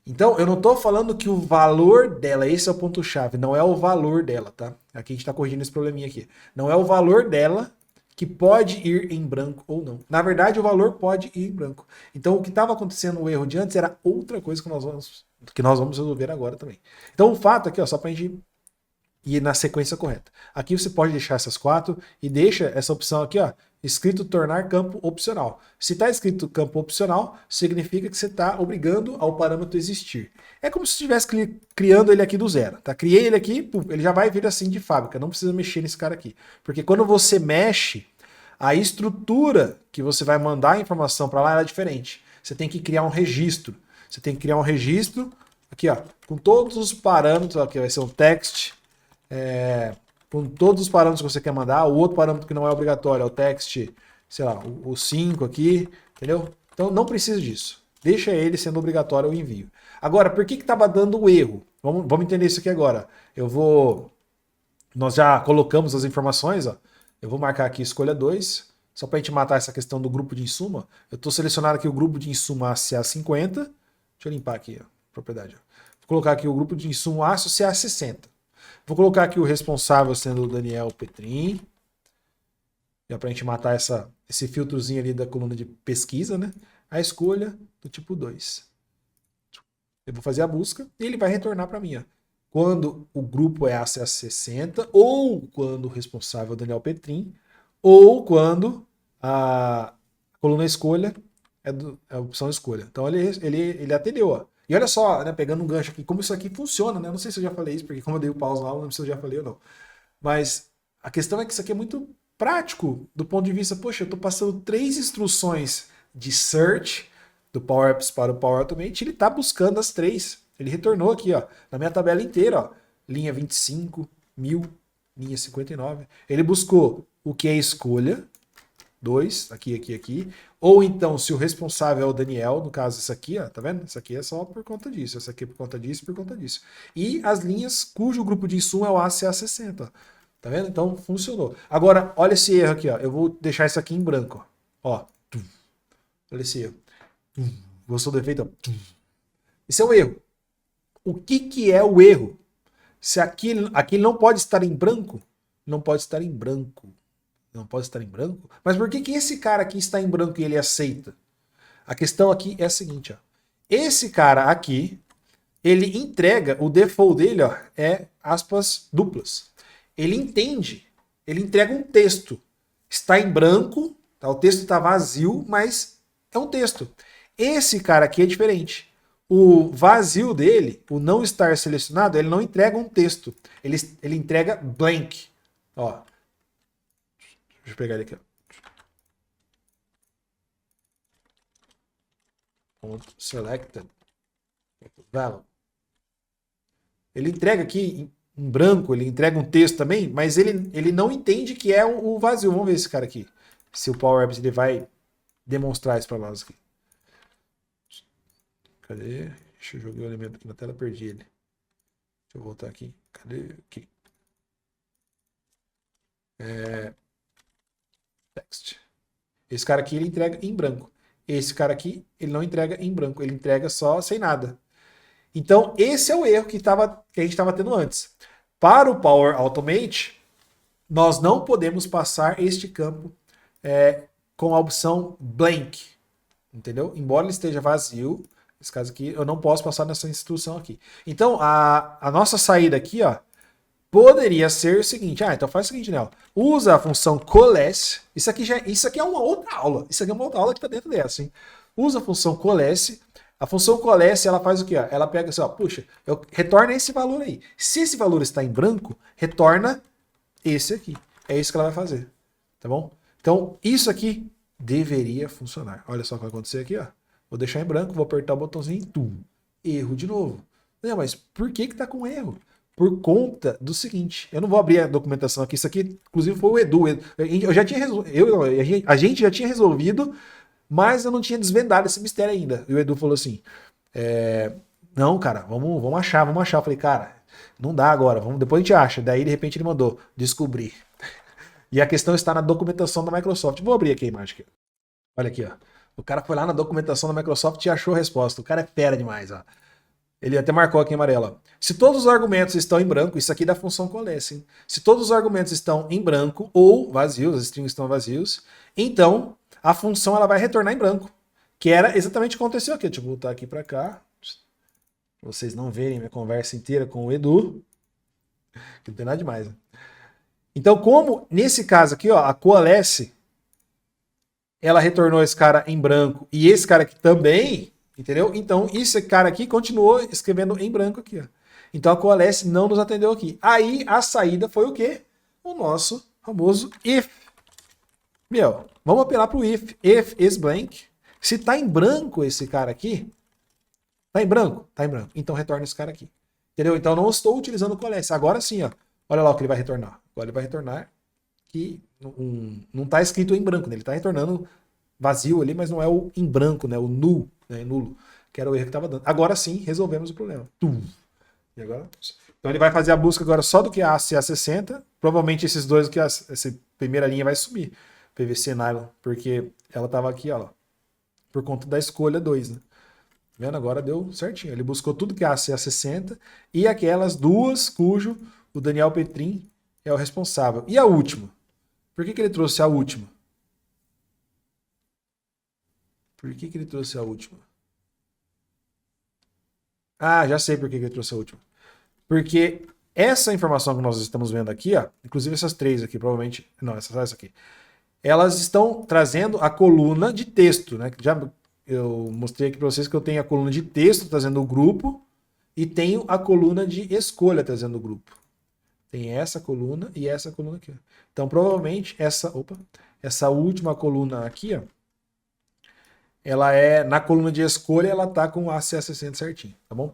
Então, eu não estou falando que o valor dela, esse é o ponto-chave, não é o valor dela, tá? Aqui a gente está corrigindo esse probleminha aqui. Não é o valor dela que pode ir em branco ou não. Na verdade, o valor pode ir em branco. Então, o que estava acontecendo no erro de antes era outra coisa que nós vamos resolver agora também. Então, o fato aqui, ó, só para a gente ir na sequência correta. Aqui você pode deixar essas 4 e deixa essa opção aqui, ó, escrito tornar campo opcional. Se está escrito campo opcional, significa que você está obrigando ao parâmetro existir. É como se estivesse criando ele aqui do zero. Tá? Criei ele aqui, ele já vai vir assim de fábrica, não precisa mexer nesse cara aqui. Porque quando você mexe, a estrutura que você vai mandar a informação para lá é diferente. Você tem que criar um registro. Você tem que criar um registro aqui, ó, com todos os parâmetros, aqui vai ser um text, com todos os parâmetros que você quer mandar. O outro parâmetro que não é obrigatório é o text, sei lá, o 5 aqui, entendeu? Então não precisa disso. Deixa ele sendo obrigatório o envio. Agora, por que estava dando o erro? Vamos entender isso aqui agora. Nós já colocamos as informações, ó. Eu vou marcar aqui escolha 2, só para a gente matar essa questão do grupo de insumo. Eu estou selecionando aqui o grupo de insumo ACA50. Deixa eu limpar aqui a propriedade. Vou colocar aqui o grupo de insumo aço CA60. Vou colocar aqui o responsável sendo o Daniel Petrin. Já para a gente matar esse filtrozinho ali da coluna de pesquisa, né? A escolha do tipo 2. Eu vou fazer a busca e ele vai retornar para mim, ó. Quando o grupo é ACA60, ou quando o responsável é o Daniel Petrin, ou quando a coluna escolha é a opção escolha. Então ele atendeu, ó. E olha só, né, pegando um gancho aqui, como isso aqui funciona, né? Eu não sei se eu já falei isso, porque como eu dei o pause lá, eu não sei se eu já falei ou não. Mas a questão é que isso aqui é muito prático do ponto de vista, poxa, eu estou passando 3 instruções de search do Power Apps para o Power Automate, ele está buscando as 3. Ele retornou aqui, ó, na minha tabela inteira, ó, linha 25, 1000, linha 59. Ele buscou o que é escolha, 2, aqui. Ou então, se o responsável é o Daniel, no caso, isso aqui, ó, tá vendo? Isso aqui é só por conta disso, essa aqui é por conta disso e por conta disso. E as linhas cujo grupo de insumo é o ACA60, ó. Tá vendo? Então, funcionou. Agora, olha esse erro aqui, ó. Eu vou deixar isso aqui em branco, ó. Olha esse erro. Gostou do efeito? Ó. Esse é o erro. O que é o erro? Se aqui não pode estar em branco, não pode estar em branco. Não pode estar em branco? Mas por que esse cara aqui está em branco e ele aceita? A questão aqui é a seguinte, ó. Esse cara aqui, ele entrega, o default dele, ó, é aspas duplas. Ele entende, ele entrega um texto. Está em branco, tá? O texto está vazio, mas é um texto. Esse cara aqui é diferente. O vazio dele, o não estar selecionado, ele não entrega um texto. Ele entrega blank. Ó. Deixa eu pegar ele aqui. Ponto selected. Value. Ele entrega aqui em branco, ele entrega um texto também, mas ele não entende que é o vazio. Vamos ver esse cara aqui. Se o Power Apps ele vai demonstrar isso para nós aqui. Cadê? Deixa eu jogar o elemento aqui na tela, perdi ele. Deixa eu voltar aqui. Cadê? Aqui. Text. Esse cara aqui ele entrega em branco. Esse cara aqui ele não entrega em branco, ele entrega só sem nada. Então esse é o erro que a gente estava tendo antes. Para o Power Automate, nós não podemos passar este campo com a opção blank, entendeu? Embora ele esteja vazio, nesse caso aqui, eu não posso passar nessa instrução aqui. Então a nossa saída aqui, ó, poderia ser o seguinte, então faz o seguinte, Nel, usa a função coalesce, isso aqui é uma outra aula, isso aqui é uma outra aula que está dentro dessa, hein? Usa a função coalesce, a função coalesce, ela faz o quê? Ela pega assim, ó, puxa, retorna esse valor aí. Se esse valor está em branco, retorna esse aqui. É isso que ela vai fazer, tá bom? Então, isso aqui deveria funcionar. Olha só o que vai acontecer aqui, ó. Vou deixar em branco, vou apertar o botãozinho, erro de novo. Não, mas por que tá com erro? por conta do seguinte, eu não vou abrir a documentação aqui, isso aqui, inclusive, foi o Edu. Eu já tinha a gente já tinha resolvido, mas eu não tinha desvendado esse mistério ainda. E o Edu falou assim: não, cara, vamos achar. Eu falei, cara, não dá agora, depois a gente acha. Daí, de repente, ele mandou descobrir. E a questão está na documentação da Microsoft. Vou abrir aqui a imagem. Aqui. Olha aqui, ó. O cara foi lá na documentação da Microsoft e achou a resposta. O cara é fera demais, ó. Ele até marcou aqui em amarelo. Se todos os argumentos estão em branco, isso aqui é da função coalesce, hein? Se todos os argumentos estão em branco ou vazios, as strings estão vazios, então a função ela vai retornar em branco. Que era exatamente o que aconteceu aqui. Deixa eu voltar aqui para cá. Pra vocês não verem minha conversa inteira com o Edu. Que não tem nada demais, né? Então, como nesse caso aqui, ó, a coalesce, ela retornou esse cara em branco e esse cara aqui também, entendeu? Então, esse cara aqui continuou escrevendo em branco aqui, ó. Então, a coalesce não nos atendeu aqui. Aí, a saída foi o quê? O nosso famoso if. Vamos apelar para o if. If is blank. Se tá em branco esse cara aqui, tá em branco? Tá em branco. Então, retorna esse cara aqui. Entendeu? Então, não estou utilizando o coalesce. Agora sim, ó. Olha lá o que ele vai retornar. Agora ele vai retornar que não está escrito em branco, né? Ele está retornando vazio ali, mas não é o em branco, né? O null, né? Nulo, que era o erro que estava dando. Agora sim, resolvemos o problema. E agora? Então ele vai fazer a busca agora só do QA e A60. Provavelmente esses dois, essa primeira linha vai subir. PVC Nylon, porque ela estava aqui, ó, por conta da escolha 2, né? Vendo? Agora deu certinho. Ele buscou tudo que é A60 e aquelas duas cujo o Daniel Petrin é o responsável. E a última? Por que ele trouxe a última? Por que ele trouxe a última? Ah, já sei por que ele trouxe a última. Porque essa informação que nós estamos vendo aqui, ó, inclusive essas três aqui, provavelmente... Não, essa aqui. Elas estão trazendo a coluna de texto, né? Eu mostrei aqui para vocês que eu tenho a coluna de texto trazendo o grupo e tenho a coluna de escolha trazendo o grupo. Tem essa coluna e essa coluna aqui. Então, provavelmente, essa última coluna aqui, ó, ela é, na coluna de escolha, ela tá com o ACA60 certinho, tá bom?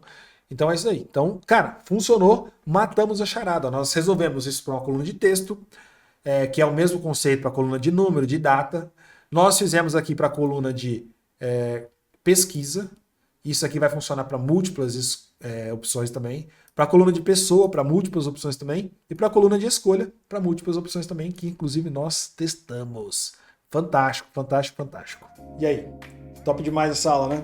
Então é isso aí. Então, cara, funcionou, matamos a charada. Nós resolvemos isso para uma coluna de texto, que é o mesmo conceito para a coluna de número, de data. Nós fizemos aqui para a coluna de pesquisa. Isso aqui vai funcionar para múltiplas opções também. Para a coluna de pessoa, para múltiplas opções também. E para a coluna de escolha, para múltiplas opções também, que inclusive nós testamos. Fantástico, fantástico, fantástico. E aí? Top demais essa aula, né?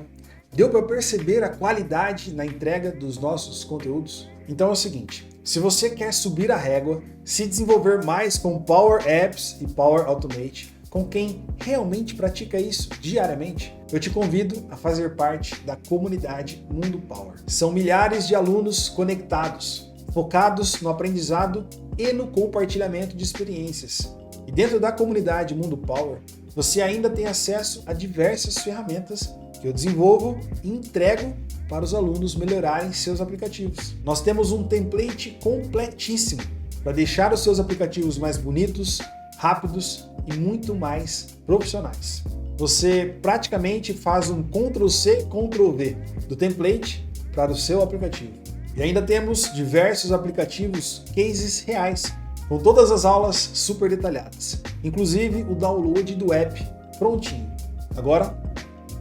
Deu para perceber a qualidade na entrega dos nossos conteúdos? Então é o seguinte, se você quer subir a régua, se desenvolver mais com Power Apps e Power Automate, com quem realmente pratica isso diariamente, eu te convido a fazer parte da comunidade Mundo Power. São milhares de alunos conectados, focados no aprendizado e no compartilhamento de experiências. E dentro da comunidade Mundo Power, você ainda tem acesso a diversas ferramentas que eu desenvolvo e entrego para os alunos melhorarem seus aplicativos. Nós temos um template completíssimo para deixar os seus aplicativos mais bonitos, rápidos e muito mais profissionais. Você praticamente faz um Ctrl+C, Ctrl+V do template para o seu aplicativo. E ainda temos diversos aplicativos, cases reais, com todas as aulas super detalhadas, inclusive o download do app prontinho. Agora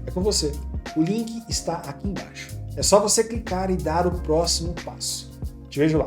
é com você. O link está aqui embaixo. É só você clicar e dar o próximo passo. Te vejo lá.